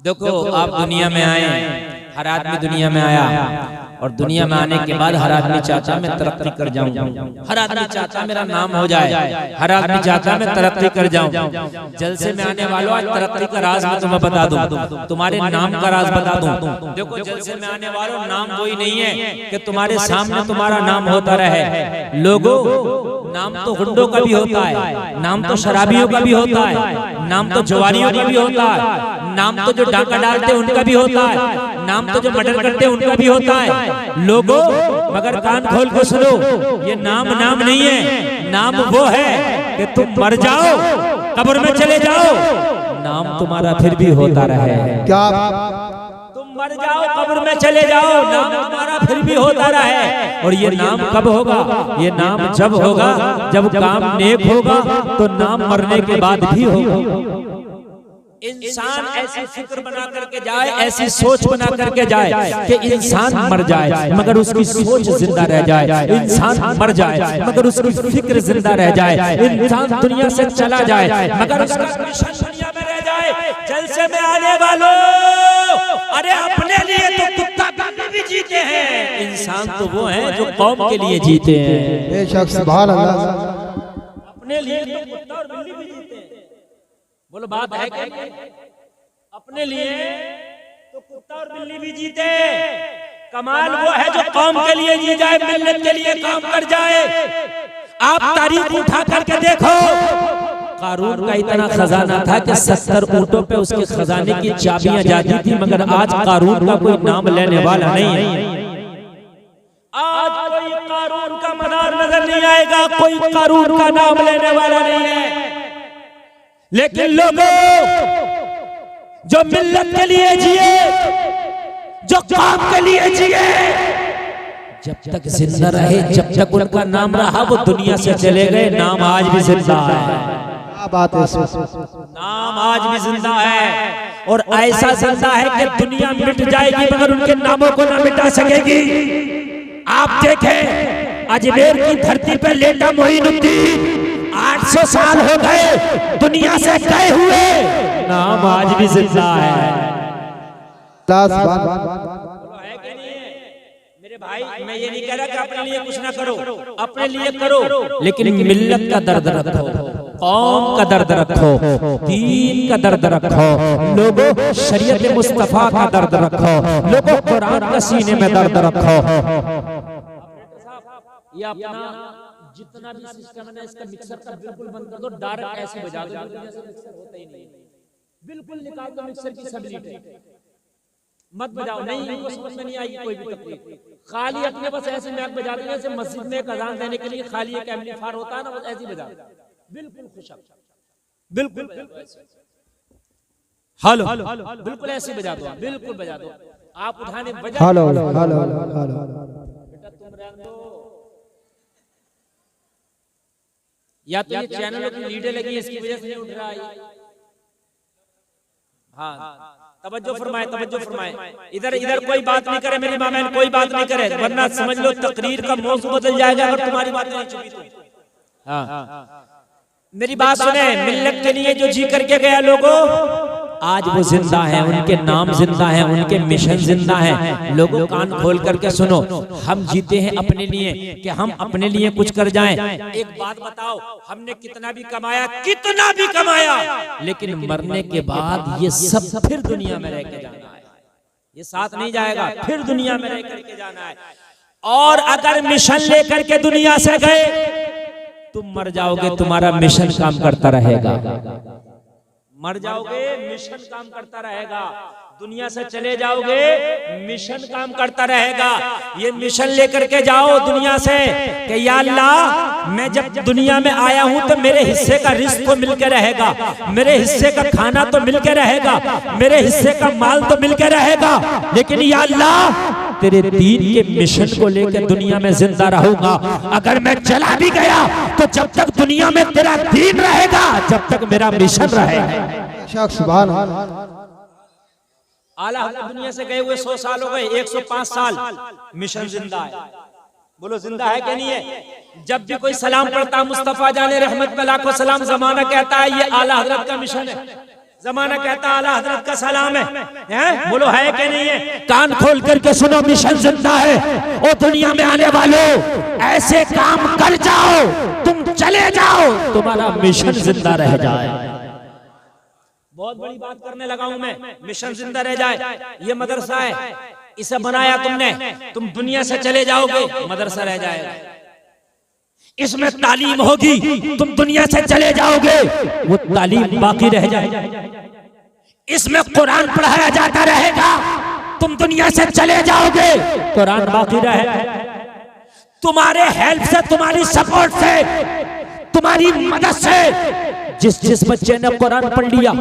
देखो आप दुनिया में आए, हर आदमी दुनिया में आया और दुनिया में आने के बाद हर आदमी चाहता मैं तरक्की कर जाऊं, हर आदमी चाहता मेरा नाम हो जाए, हर आदमी चाहता मैं तरक्की कर जाऊं। जलसे में आने वालों आज तरक्की का राज मैं तुम्हें बता दूं, तुम्हारे नाम का राज बता दूं। देखो जलसे में आने वालों नाम वही नहीं है कि तुम्हारे सामने तुम्हारा नाम होता रहे। लोगों नाम तो गुंडों का भी होता है, नाम तो शराबियों का भी होता है, नाम तो जुआरियों का भी होता है, नाम तो जो डाका डालते हैं उनका भी होता है, नाम तो जो मर्डर करते हैं उनका भी होता है। लोगों मगर कान खोल के सुनो, ये नाम नाम नहीं है, नाम वो है कि तुम मर जाओ कब्र में चले जाओ, नाम तुम्हारा फिर भी होता रहे। क्या तुम मर जाओ कब्र में चले जाओ, नाम तुम्हारा फिर भी होता रहे। और ये नाम कब होगा? ये नाम जब होगा जब काम नेक होगा, तो नाम मरने के बाद भी होगा। इंसान ऐसी फिक्र बना करके जाए, ऐसी सोच बना करके जाए कि इंसान मर जाए मगर उसकी सोच जिंदा रह जाए, इंसान मर जाए मगर उसकी फिक्र जिंदा रह जाए, इंसान दुनिया से चला जाए मगर उसका मिशन दुनिया में रह जाए। जलसे में आने वालों, अरे अपने लिए तो कुत्ता बिल्ली भी जीते हैं, इंसान तो वो है जो कौम के लिए जीते हैं। बेशक सुभान अल्लाह। अपने लिए तो कुत्ता और बिल्ली भी जीते हैं। बोलो बात है क्या? अपने लिए तो कुत्ता और बिल्ली भी जीते। कमाल वो है जो कौम के लिए जी जाए, मिल्लत के लिए काम कर जाए। आप तारीख उठा करके देखो, कारून का इतना खजाना था कि 70 ऊंटों पे उसके खजाने की चाबियां जाती थी, मगर आज कारून का कोई नाम लेने वाला नहीं है। आज कोई कारून का मदार नजर नहीं आएगा, कोई कारून का नाम लेने वाला नहीं है। लेकिन लोगों जो मिल्लत के लिए जिए, जो काम के लिए जिए, जब तक जिंदा रहे, जब तक उनका नाम रहा, वो दुनिया से चले गए, नाम आज भी जिंदा है। बात है, नाम आज भी जिंदा है और ऐसा जिंदा है कि दुनिया मिट जाएगी मगर उनके नामों को ना मिटा सकेगी। आप देखें अजमेर की धरती पर लेटा मोइनुद्दीन, 800 साल हो गए दुनिया से गए हुए, नाम आज भी जिंदा है। मेरे भाई मैं ये नहीं कह रहा कि अपने लिए कुछ ना करो, अपने लिए करो, लेकिन मिल्लत का दर्द रखो, कौम का दर्द रखो, दीन का दर्द रखो, लोगों शरीयत मुस्तफा का दर्द रखो, लोगों कुरान का सीने में दर्द रखो। ये अपना जितना भी सिस्टम है ना, इसका मिक्सर का बिल्कुल बंद कर दो, डायरेक्ट ऐसे बजा दो, मिक्सर होता ही नहीं, बिल्कुल निकाल दो मिक्सर की स्टेबिलिटी, मत बजाओ। नहीं इनको समझ में नहीं आएगी कोई भी तकलीफ, खाली अपने बस ऐसे मैक बजा देंगे, जैसे मस्जिद में एक अजान देने के लिए खाली एक एम्पलीफायर होता है ना, बस ऐसे ही बजा, बिल्कुल खुशक, बिल्कुल हेलो बिल्कुल ऐसे बजा दो, बिल्कुल बजा दो। आप उठाने बजा हेलो हेलो हेलो, बेटा तुम रहने दो, या तो ये चैनलों की लीडें लगी है इसकी वजह से नहीं उठ रहा है। हाँ तवज्जो फरमाए, तवज्जो फरमाए, इधर इधर कोई बात नहीं करे, मेरी मामैन कोई बात नहीं करे, वरना समझ लो तकरीर का मौजू बदल जाएगा अगर तुम्हारी बात नहीं चुकी तो। हाँ मेरी बात सुने, मिल्लत के लिए जो जी करके गया लोगों, आज वो जिंदा है, उनके नाम जिंदा है, उनके मिशन जिंदा है। लोगों कान खोल करके सुनो, हम जीते हैं अपने लिए कि हम अपने लिए कुछ कर जाएं। एक बात बताओ, हमने कितना भी कमाया, कितना भी कमाया, लेकिन मरने के बाद ये सब फिर दुनिया में रह के जाना है, ये साथ नहीं जाएगा, फिर दुनिया में रह करके जाना है। और अगर मिशन लेकर के दुनिया से गए, तुम मर जाओगे, तुम्हारा मिशन काम करता रहेगा, मर जाओगे मिशन काम करता रहेगा, दुनिया से चले जाओगे मिशन काम करता रहेगा। ये मिशन लेकर के जाओ दुनिया से कि या अल्लाह मैं जब दुनिया में आया हूं तो मेरे हिस्से का रिस्क तो मिलके रहेगा, मेरे हिस्से का खाना तो मिलके रहेगा, मेरे हिस्से का माल तो मिलके रहेगा, लेकिन या अल्लाह तेरे दीन के मिशन को लेकर दुनिया में जिंदा रहूंगा। अगर मैं चला भी गया तो जब तक दुनिया में तेरा दीन रहेगा, जब तक मेरा मिशन रहेगा। सुभान आला हज़रत दुनिया से गए हुए 100 साल हो गए, 105 साल, मिशन जिंदा है। बोलो जिंदा है कि नहीं है? जब भी कोई सलाम पढ़ता मुस्तफा जाने रहमत पे लाखों सलाम, जमाना कहता है ये आला हज़रत का मिशन है, जमाना कहता आला हजरत का सलाम है? बोलो है कि नहीं है? कान खोल करके सुनो, मिशन जिंदा है। ओ दुनिया में आने वालों, ऐसे काम कर जाओ, तुम चले जाओ, तुम्हारा मिशन जिंदा रह जाए। बहुत बड़ी बात करने लगा हूं मैं, मिशन जिंदा रह जाए। ये मदरसा है, इसे बनाया तुमने, तुम दुनिया से चले जाओगे, मदरसा रह जाएगा। इसमें तालीम होगी, तुम दुनिया से चले जाओगे, वो तालीम बाकी रह जाएगी। इसमें कुरान पढ़ाया जाता रहेगा, तुम दुनिया से चले जाओगे, कुरान बाकी रहेगा। तुम्हारे हेल्प से, तुम्हारी सपोर्ट से, तुम्हारी मदद से जिस बच्चे ने कुरान पढ़ लिया,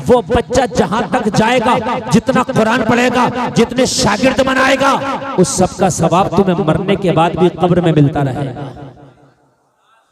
वो बच्चा जहां तक जाएगा, जितना कुरान पढ़ेगा, जितने शागिर्द बनाएगा, उस सब का सवाब तुम्हें मरने के बाद भी कब्र में मिलता रहेगा।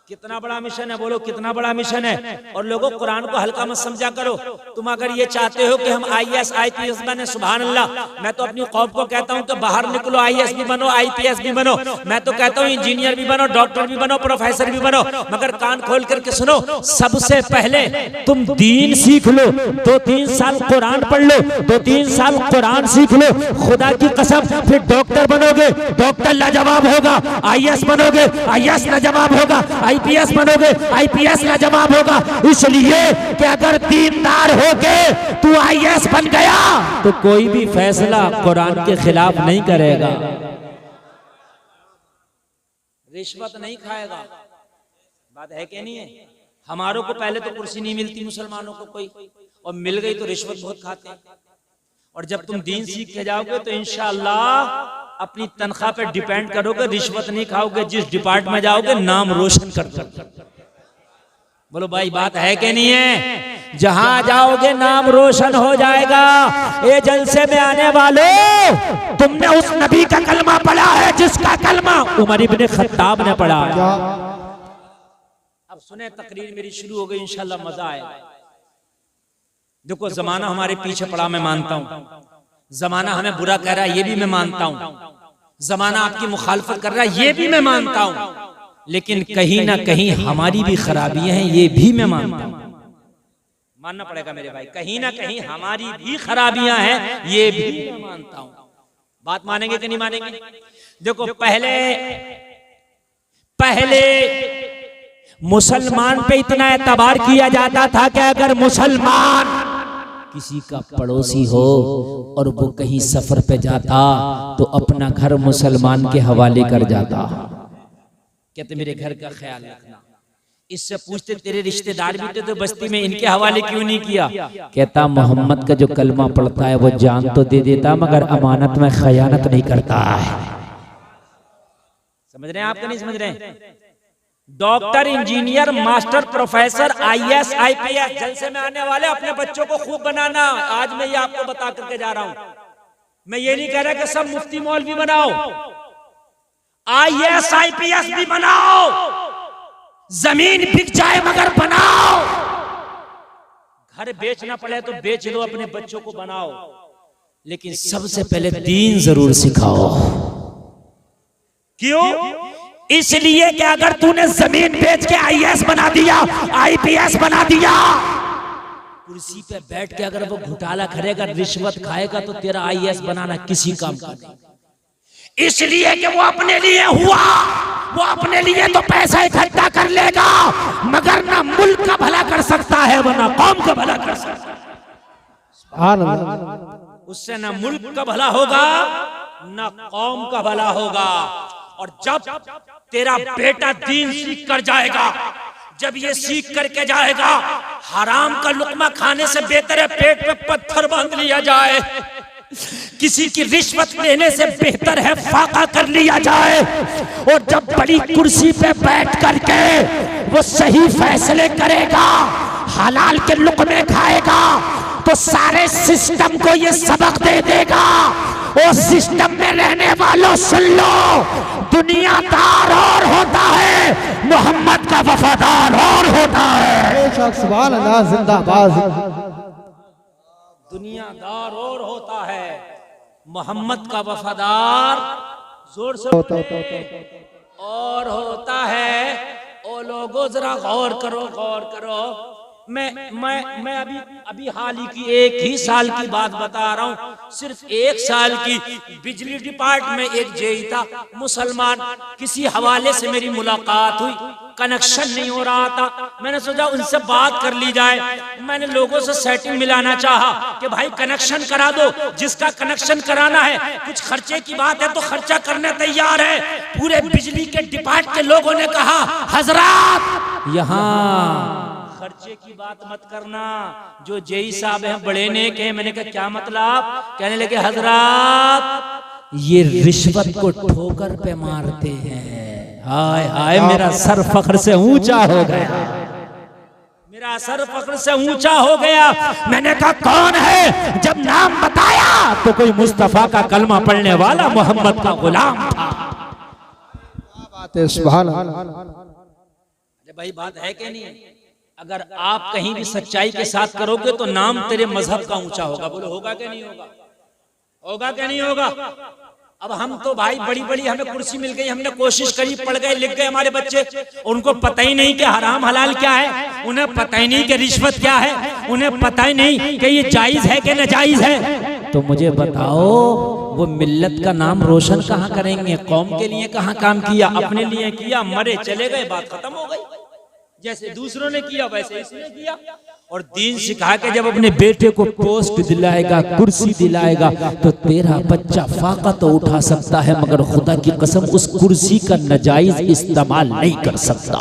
कितना बड़ा मिशन है, बोलो कितना बड़ा मिशन है। और लोगों, कुरान को हल्का मत समझा करो। तुम अगर ये चाहते हो कि हम IAS IPS बने, सुभान अल्लाह, मैं तो अपनी कौम को कहता हूं कि बाहर निकलो, IAS भी बनो, IPS भी बनो। मैं तो कहता हूं इंजीनियर भी बनो, डॉक्टर भी बनो, प्रोफेसर भी बनो, मगर कान खोल करके सुनो, सबसे पहले तुम दीन सीख लो। 2-3 साल कुरान पढ़ लो, 2-3 साल कुरान सीख लो, खुदा की कसम, फिर डॉक्टर बनोगे, डॉक्टर लाजवाब होगा। IAS बनोगे, IAS लाजवाब होगा। IPS बनोगे, IPS लाजवाब होगा। इसलिए कि अगर दीनदार होके तू IAS बन गया तो कोई भी फैसला कुरान के खिलाफ नहीं करेगा, रिश्वत नहीं खाएगा। बात है कि नहीं है? हमारों को पहले तो कुर्सी नहीं मिलती, मुसलमानों को कोई, और मिल गई तो रिश्वत बहुत खाते हैं। और जब तुम दीन सीख के जाओगे तो इंशाअल्लाह अपनी तनख्वाह पे डिपेंड करोगे, रिश्वत नहीं खाओगे। जिस डिपार्टमेंट में जाओगे नाम रोशन कर दो। बोलो भाई, बात है कि नहीं है? जहां जाओगे नाम रोशन हो जाएगा। ये जलसे में आने वालों, तुमने उस नबी का कलमा पढ़ा है जिसका कलमा उमर इब्ने खत्ताब ने पढ़ा है। अब सुने, तकरीर मेरी शुरू हो गई, इंशाल्लाह मजा आएगा। देखो, जमाना हमारे पीछे पड़ा, मैं मानता हूं। जमाना हमें बुरा कह रहा है, ये भी मैं मानता हूं। जमाना आपकी मुखालफत कर रहा है, ये भी मैं मानता हूं। लेकिन कहीं ना कहीं हमारी भी खराबियां हैं, ये भी मैं मानता हूं। मानना पड़ेगा मेरे भाई, कहीं ना कहीं हमारी भी खराबियां हैं, ये भी मैं मानता हूं। बात मानेंगे कि नहीं मानेंगे? देखो, पहले मुसलमान पे इतना एतबार किया जाता था कि अगर मुसलमान किसी का पड़ोसी हो और वो कहीं सफर पे जाता तो अपना घर मुसलमान के हवाले कर जाता। कहते मेरे घर का ख्याल रखना। इससे पूछते तेरे रिश्तेदार भी थे तो बस्ती में, इनके हवाले क्यों नहीं किया? कहता मोहम्मद का जो कलमा पढ़ता है वो जान तो दे देता मगर अमानत में खयानत नहीं करता है। समझ रहे हैं? आपको नहीं समझ रहे हैं? Doctor, engineer, master, professor, IAS IPS, जलसे में आने वाले अपने बच्चों को खूब बनाना। आज मैं ये आपको बता करके जा रहा हूं। मैं ये नहीं कह रहा कि सब मुफ्ती मौलवी बनाओ, IAS IPS भी बनाओ, जमीन बिक जाए मगर बनाओ। घर बेचना पड़े तो बेच लो, अपने बच्चों को बनाओ, लेकिन सबसे पहले दीन जरूर सिखाओ। क्यों? इसलिए कि अगर तूने जमीन बेच के IAS बना दिया, IPS बना दिया, कुर्सी पे बैठ के अगर वो घोटाला करेगा, रिश्वत खाएगा, तो तेरा IAS बनाना किसी काम का नहीं। इसलिए कि वो अपने लिए हुआ, वो अपने लिए तो पैसा इकट्ठा कर लेगा मगर ना मुल्क का भला कर सकता है, वरना कौम का भला कर सकता है। उससे ना मुल्क का भला होगा ना कौम का भला होगा। और जब तेरा बेटा दीन सीख कर जाएगा, जब ये सीख करके जाएगा, हराम का लुकमा खाने से बेहतर है पेट पे पत्थर बांध लिया जाए, किसी की रिश्वत लेने से बेहतर है फाका कर लिया जाए। और जब बड़ी कुर्सी पे बैठ करके वो सही फैसले करेगा, हलाल के लुकमे खाएगा, तो सारे सिस्टम को ये सबक दे देगा। और सिस्टम में रहने वालों सुन लो, दुनियादार और होता है, मोहम्मद का वफादार और होता है। सुभान अल्लाह, जिंदाबाद। दुनियादार और होता है, मोहम्मद का वफादार जोर से और होता है। ओ लोगों जरा गौर करो, गौर करो। मैं अभी हाल ही की 1 ही साल की बात बता रहा हूँ। सिर्फ 1 साल की बिजली डिपार्टमेंट में एक जेई था मुसलमान, किसी हवाले से मेरी मुलाकात हुई, कनेक्शन नहीं हो रहा था। मैंने सोचा उनसे बात कर ली जाए। मैंने लोगों से सेटिंग मिलाना चाहा कि भाई कनेक्शन करा दो, जिसका कनेक्शन कराना है, कुछ खर्चे की बात है तो खर्चा करने तैयार है। पूरे बिजली के डिपार्टमेंट के लोगों ने कहा हजरात यहाँ खर्चे की बात मत करना, जो जेई साहब हैं बड़े नेक हैं। मैंने कहा क्या मतलब? कहने लगे हजरात ये रिश्वत को ठोकर पे मारते हैं। हाय हाय मेरा सर फख्र से ऊंचा हो गया, मेरा सर फख्र से ऊंचा हो गया। मैंने कहा कौन है? जब नाम बताया तो कोई मुस्तफा का कलमा पढ़ने वाला मोहम्मद का गुलाम था। बात है, सुभान अल्लाह। अरे भाई बात है कि नहीं? अगर आप कहीं भी सच्चाई के साथ करोगे तो नाम तेरे मजहब का ऊंचा होगा। बोलो होगा कि नहीं होगा? होगा कि नहीं होगा? अब हम तो भाई बड़ी बड़ी हमें कुर्सी मिल गई, हमने कोशिश करी, पढ़ गए, लिख गए हमारे बच्चे, और उनको पता ही नहीं कि हराम हलाल क्या है, उन्हें पता ही नहीं कि रिश्वत क्या है, उन्हें पता ही नहीं कि ये जायज है कि नाजायज है। तो मुझे बताओ वो मिल्लत का नाम रोशन कहाँ करेंगे? कौम के लिए कहाँ काम किया? अपने लिए किया, मरे चले गए, बात खत्म हो गई। जैसे दूसरों ने किया वैसे इसने किया। और दीन सिखा के जब अपने बेटे को पोस्ट दिलाएगा, कुर्सी दिलाएगा, तो तेरा बच्चा फाका तो उठा सकता है मगर खुदा की कसम उस कुर्सी का नाजायज इस्तेमाल नहीं कर सकता।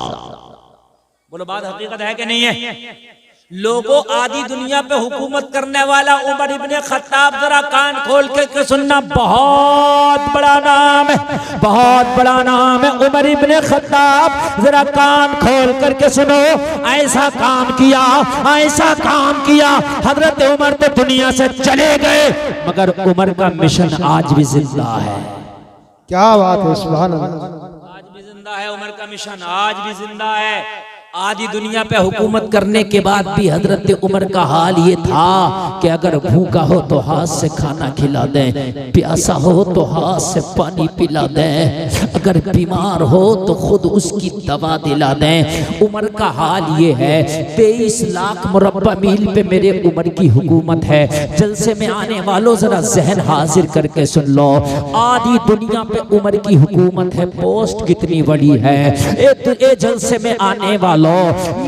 बोलो बात हकीकत है कि नहीं है? लोगों आदि दुनिया पे हुकूमत करने वाला उमर इब्ने खत्ताब, जरा कान खोल के सुनना, बहुत बड़ा नाम है, बहुत बड़ा नाम है उमर इब्ने खत्ताब। जरा कान खोल करके सुनो, ऐसा काम किया, ऐसा काम किया। हजरत उमर तो दुनिया से चले गए मगर उमर का मिशन आज भी जिंदा है। क्या बात है, सुभान अल्लाह। आज भी जिंदा है उमर का मिशन, आज भी जिंदा है। आदि दुनिया पे हुकूमत करने के बाद भी हजरत उमर का हाल ये था कि अगर भूखा हो तो हाथ से खाना खिला दें, प्यासा हो तो हाथ से पानी पिला दें, अगर बीमार हो तो खुद उसकी दवा दिला दें। उमर का हाल ये है। 23 लाख मुरब्बा मील पे मेरे उमर की हुकूमत है। जलसे में आने वालों जरा जहन हाजिर करके सुन लो, आदि दुनिया पे उमर की हुकूमत है। पोस्ट कितनी बड़ी है। ए जलसे में आने वालों,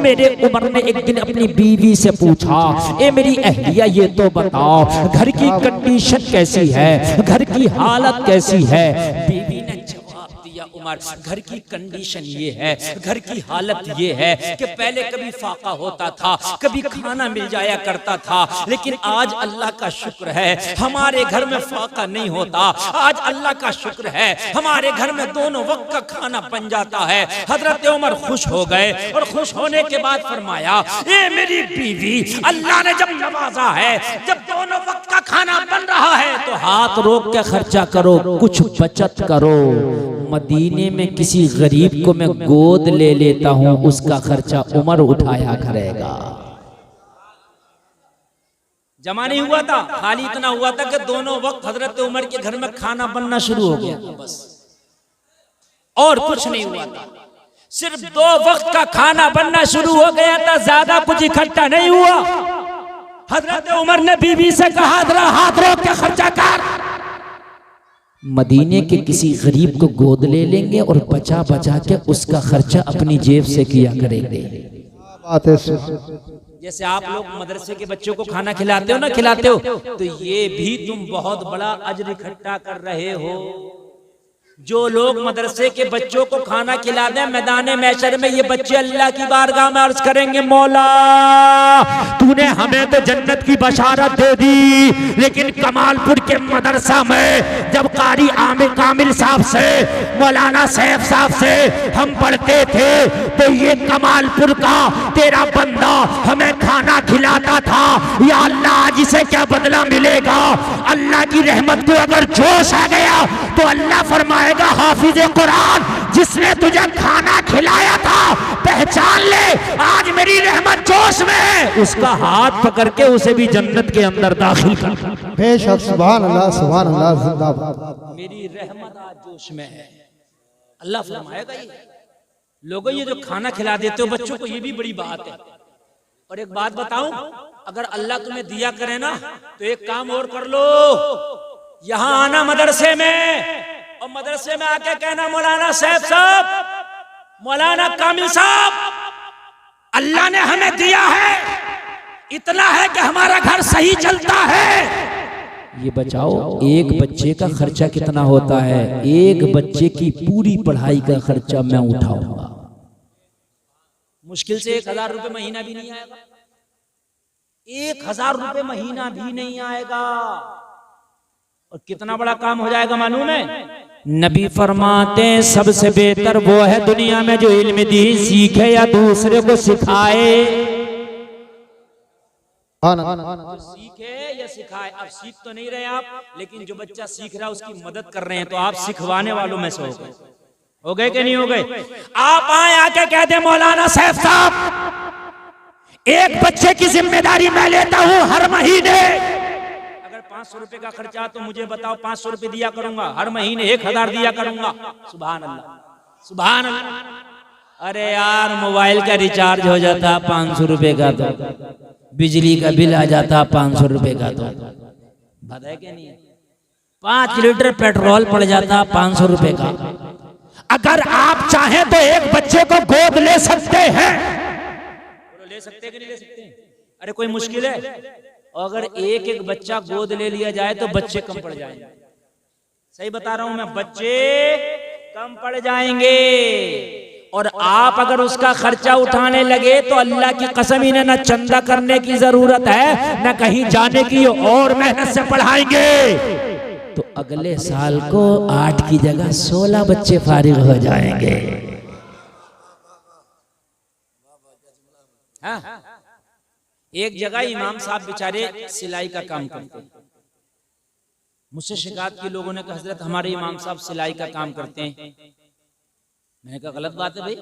मेरे उमर ने एक दिन अपनी बीवी से पूछा, ए मेरी अहलिया ये तो बताओ घर की कंडीशन कैसी है, घर की हालत कैसी है? बीवी ने जवाब दिया, उमर घर की कंडीशन ये है, घर की हालत ये है कि पहले कभी फाका होता था, कभी खाना मिल जाया करता था, लेकिन आज अल्लाह का शुक्र है हमारे घर में फाका नहीं होता। आज अल्लाह का शुक्र है हमारे घर में दोनों वक्त का खाना बन जाता है। हजरत उमर खुश हो गए और खुश होने के बाद फरमाया, ए मेरी बीवी, अल्लाह ने जब नवाजा है, जब दोनों वक्त का खाना बन रहा है तो हाथ रोक के खर्चा करो, कुछ बचत करो। मदीने में किसी गरीब को मैं गोद ले लेता हूं, उसका खर्चा उमर उठाया करेगा। जमा नहीं हुआ था, खाली इतना हुआ था कि दोनों वक्त हजरत उमर के घर में खाना बनना शुरू हो गया था, बस और कुछ नहीं हुआ था। सिर्फ 2 वक्त का खाना बनना शुरू हो गया था, ज्यादा कुछ इकट्ठा नहीं हुआ। हजरत उमर ने बीवी से कहा, जरा हाथ रोक के खर्चा कर। मदीने के किसी गरीब को गोद ले लेंगे और बचा बचा के उसका खर्चा अपनी जेब से किया करेंगे। बात है। जैसे आप लोग मदरसे के बच्चों को खाना खिलाते हो ना, खिलाते हो, तो ये भी तुम बहुत बड़ा अजर इकट्ठा कर रहे हो। जो लोग मदरसे के बच्चों को खाना खिला दें, मैदान महशर में ये बच्चे अल्लाह की बारगाह में अर्ज करेंगे, मौला तूने हमें तो जन्नत की बशारत दे दी, लेकिन कमालपुर के मदरसा में जब कारी आमिर कामिल साहब से, मौलाना सैफ साहब से हम पढ़ते थे तो ये कमालपुर का तेरा बंदा हमें खाना खिलाता था। या अल्लाह आज इसे क्या बदला मिलेगा? अल्लाह की रहमत को अगर जोश आ गया तो अल्लाह फरमाएगा, हाफिज कुरान जिसने तुझे खाना खिलाया था पहचान ले, आज मेरी रहमत जोश में है, उसका हाथ पकड़ के उसे भी जन्नत के अंदर दाखिल कर। बेशक, सुभान अल्लाह, सुभान अल्लाह, जिंदाबाद। मेरी रहमत आज जोश में है, अल्लाह फरमाएगा। ये लोगों, ये जो खाना खिला देते हो बच्चों को, ये भी बड़ी बात है। और एक बात बताऊं, अगर अल्लाह तुम्हें दिया करे ना तो एक काम और कर लो, यहां आना मदरसे में, और मदरसे में आके कहना मौलाना साहब, मौलाना कामिल साहब, अल्लाह ने हमें दिया है, इतना है कि हमारा घर सही चलता है। ये बचाओ, एक बच्चे का खर्चा कितना होता है? एक बच्चे की पूरी पढ़ाई का खर्चा मैं उठाऊंगा। मुश्किल से 1000 रुपए महीना भी नहीं आएगा, 1000 रुपए महीना भी नहीं आएगा। और कितना बड़ा काम हो जाएगा मालूम है? नबी फरमाते सबसे बेहतर वो है दुनिया में जो इल्म दीन सीखे या दूसरे को सिखाए। सीखे या सिखाए, अब सीख तो नहीं रहे आप, लेकिन जो बच्चा सीख रहा है उसकी मदद कर रहे हैं, तो आप सिखवाने वालों में से हो गए कि नहीं हो गए? आप आए आके कह दे मौलाना साहब, एक बच्चे की जिम्मेदारी मैं लेता हूं हर महीने, अगर 500 रुपए का खर्चा तो मुझे बताओ, 500 रुपए दिया करूंगा, हर महीने 1000 दिया करूंगा। सुभान अल्लाह, सुभान अल्लाह। अरे यार, मोबाइल का रिचार्ज हो जाता 500 रुपए का, तो बिजली का बिल आ जाता 500 रुपए का, तो बात है कि नहीं है? 5 लीटर पेट्रोल पड़ जाता 500 रुपए का। अगर आप चाहें तो एक बच्चे को गोद ले सकते हैं, ले सकते कि नहीं ले सकते? अरे कोई मुश्किल है? अगर एक एक बच्चा गोद ले लिया जाए तो बच्चे कम पड़ जाएंगे। सही बता रहा हूं मैं, बच्चे कम पड़ जाएंगे। और आप अगर उसका खर्चा उठाने लगे तो अल्लाह की कसम, इन्हें न चंदा करने की जरूरत है न कहीं जाने की, और मेहनत से पढ़ाएंगे तो अगले साल को 8 की जगह 16 बच्चे फारिग हो जाएंगे। हाँ? एक जगह इमाम साहब बेचारे सिलाई का काम करते हैं, मुझसे शिकायत की लोगों ने कहा हजरत हमारे इमाम साहब सिलाई का काम करते हैं। मैंने कहा गलत बात है भाई,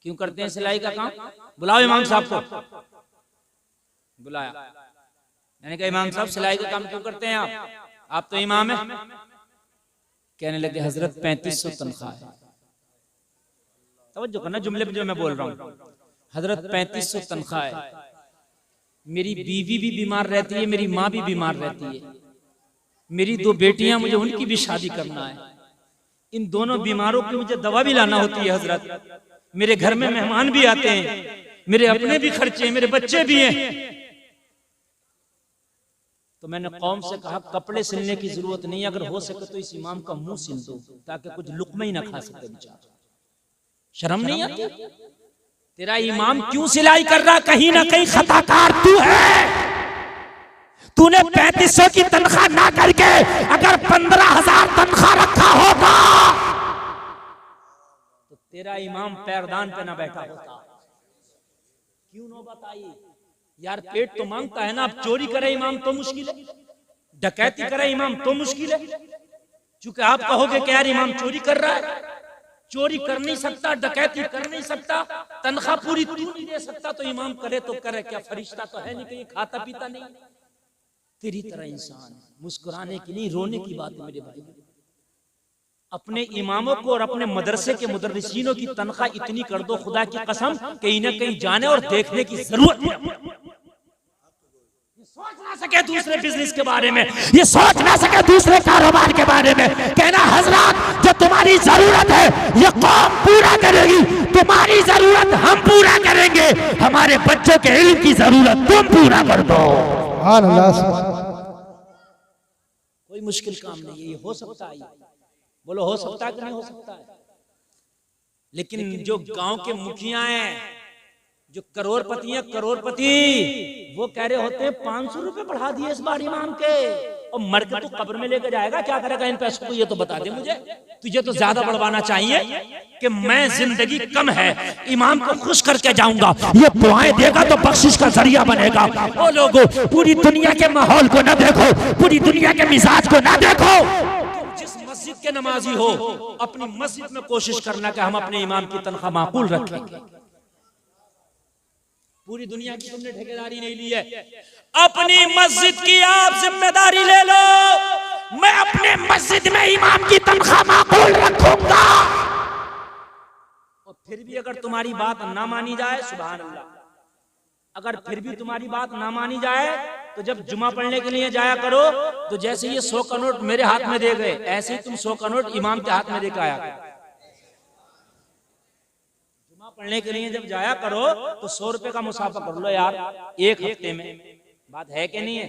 क्यों करते हैं सिलाई का काम? बुलाओ इमाम साहब को। बुलाया, मैंने कहा इमाम साहब सिलाई का काम क्यों करते हैं आप तो इमाम है। कहने लगे हजरत 3500 तनख्वाह है। तवज्जो करना जुमले पे जो मैं बोल रहा हूँ। हजरत 3500 तनख्वाह है, मेरी बीवी भी बीमार रहती है, मेरी माँ भी बीमार रहती है, मेरी 2 बेटियां, मुझे उनकी भी शादी करना है, इन दोनों बीमारों की मुझे दवा भी लाना होती है हजरत, मेरे घर में मेहमान भी आते हैं, मेरे अपने भी खर्चे हैं, मेरे बच्चे भी हैं। तो मैंने कौम से कहा कपड़े सिलने की जरूरत नहीं, अगर हो सके तो इस इमाम का मुंह सिल दो ताकि कुछ लुकमा ही ना खा सके बेचारा। शर्म नहीं आती? तेरा इमाम क्यों सिलाई कर रहा? कहीं ना कहीं खताकार तू है। तूने 3500 की तनख्वाह ना करके अगर 15,000 तनख्वाह रखा होगा तो तेरा इमाम पैरदान पे ना बैठा होता। क्यों नौबत आई? यार पेट तो मांगता है ना। अब चोरी करे इमाम तो मुश्किल है, डकैती करे इमाम तो मुश्किल है, क्योंकि आप कहोगे कि यार इमाम चोरी कर रहा है, चोरी कर नहीं सकता, डकैती कर नहीं सकता, तनख्वाह पूरी तू नहीं दे सकता, तो इमाम करे तो करे क्या? फरिश्ता तो है नहीं, कहीं खाता पीता नहीं। तेरी तरह इंसान, मुस्कुराने की नहीं रोने की बात है मेरे भाई। अपने इमामों को और अपने मदरसे के मुदर्रिसीनों की तनख्वाह इतनी कर दो खुदा की कसम, कहीं ना कहीं जाने और देखने की जरूरत है। सोच ना सके दूसरे बिजनेस के बारे में, ये सोच ना सके दूसरे कारोबार के बारे में, कहना हजरत जो तुम्हारी जरूरत है ये कौम पूरा करेगी, तुम्हारी जरूरत हम पूरा करेंगे, हमारे बच्चों के इल्म की जरूरत तुम पूरा कर दो। कोई मुश्किल काम नहीं है, ये हो सकता है। बोलो हो सकता है कि नहीं हो सकता है? लेकिन जो गांव के मुखिया हैं, जो करोड़पति हैं, करोड़पति, वो कह रहे होते हैं 500 रुपए बढ़ा दिए इस बार इमाम के, और मर के तू कब्र में लेकर जाएगा, क्या करेगा इन पैसों को? ये तो बता दे मुझे। तुझे तो ज्यादा बढ़वाना चाहिए कि मैं जिंदगी कम है, इमाम को खुश करके जाऊंगा, ये दुआएं देगा तो बख्शिश का जरिया बनेगा। ओ लोगों, पूरी दुनिया के माहौल को ना देखो, पूरी दुनिया के मिजाज को ना देखो। जिस मस्जिद के नमाजी हो, अपनी मस्जिद में कोशिश करना कि हम अपने इमाम की तनख्वाह माकूल रखें। पूरी दुनिया की तुमने ठेकेदारी नहीं ली है, अपनी मस्जिद की आप जिम्मेदारी ले लो। मैं अपने मस्जिद में इमाम की तनख्वाह माकूल रखूंगा, और फिर भी अगर तुम्हारी बात ना मानी जाए, सुभान अल्लाह, अगर फिर भी तुम्हारी बात ना मानी जाए तो जब जुमा पढ़ने के लिए जाया करो तो जैसे ये 100 का नोट मेरे हाथ में दे गए, ऐसे ही तुम 100 का नोट इमाम के हाथ में देकर आया करो। जुमा पढ़ने के लिए जब जाया करो तो 100 रुपए का मुसाफा कर लो यार, एक हफ्ते में। बात है कि नहीं है?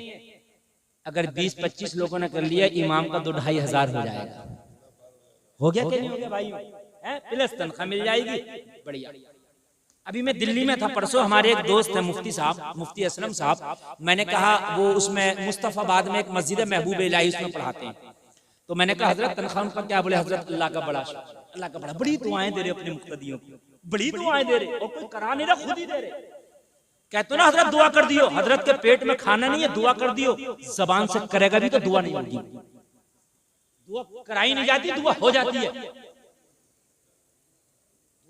अगर 20-25 लोगों ने कर लिया, इमाम का 2-2,500 हो जाएगा। हो गया कि नहीं हो गया भाई? प्लस तनख्वाह मिल जाएगी, बढ़िया। अभी मैं दिल्ली में था परसों, हमारे एक दोस्त है मुफ्ती साहब, मुफ्ती असलम साहब। मैंने कहा वो उसमें मुस्तफाबाद में एक मस्जिद है महबूब इलाही, उसमें पढ़ाते हैं। तो मैंने कहा हजरत तनख्वाह उनका क्या? बोले हजरत अल्लाह का बड़ा शुक्र, अल्लाह का बड़ा, बड़ी दुआएं दे रहे अपने मुक्तदियों को, बड़ी दुआएं दे रहे, और कोई करा नहीं रहा, खुद ही दे रहे। कहते ना हजरत दुआ कर दियो, हजरत के पेट में खाना नहीं है, दुआ कर दियो। जबान से करेगा भी तो दुआ नहीं होगी, दुआ कराई नहीं जाती, दुआ हो जाती है।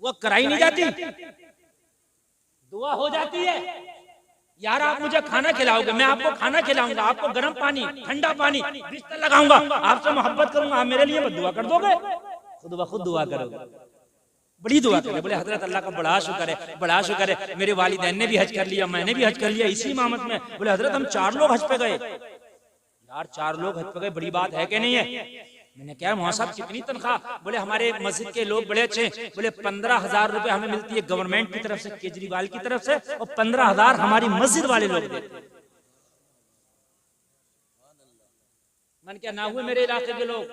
दुआ कराई नहीं जाती, दुआ हो जाती है। यार आप मुझे खाना खिलाओगे, मैं आपको खाना खिलाऊंगा, आपको गर्म पानी, ठंडा पानी, बिस्तर लगाऊंगा, आपसे मोहब्बत करूंगा, आप मेरे लिए दुआ कर दोगे? खुद ब खुद दुआ करोगे, बड़ी दुआ करे। बोले हजरत अल्लाह का बड़ा शुक्र है, बड़ा शुक्र है, मेरे वालिदैन ने भी हज कर लिया, मैंने भी हज कर लिया इसी इमामत में। बोले हजरत हम 4 लोग हज पे गए। यार 4 लोग हज पे गए, बड़ी बात है कि नहीं है? मैंने क्या मौलाना साहब कितनी तनख्वाह? बोले हमारे मस्जिद के लोग बड़े अच्छे, बोले 15,000 रुपए हमें मिलती है गवर्नमेंट की तरफ से, केजरीवाल की तरफ से, और 15,000 हमारी मस्जिद वाले लोग देते। मन क्या ना हुए मेरे इलाके के लोग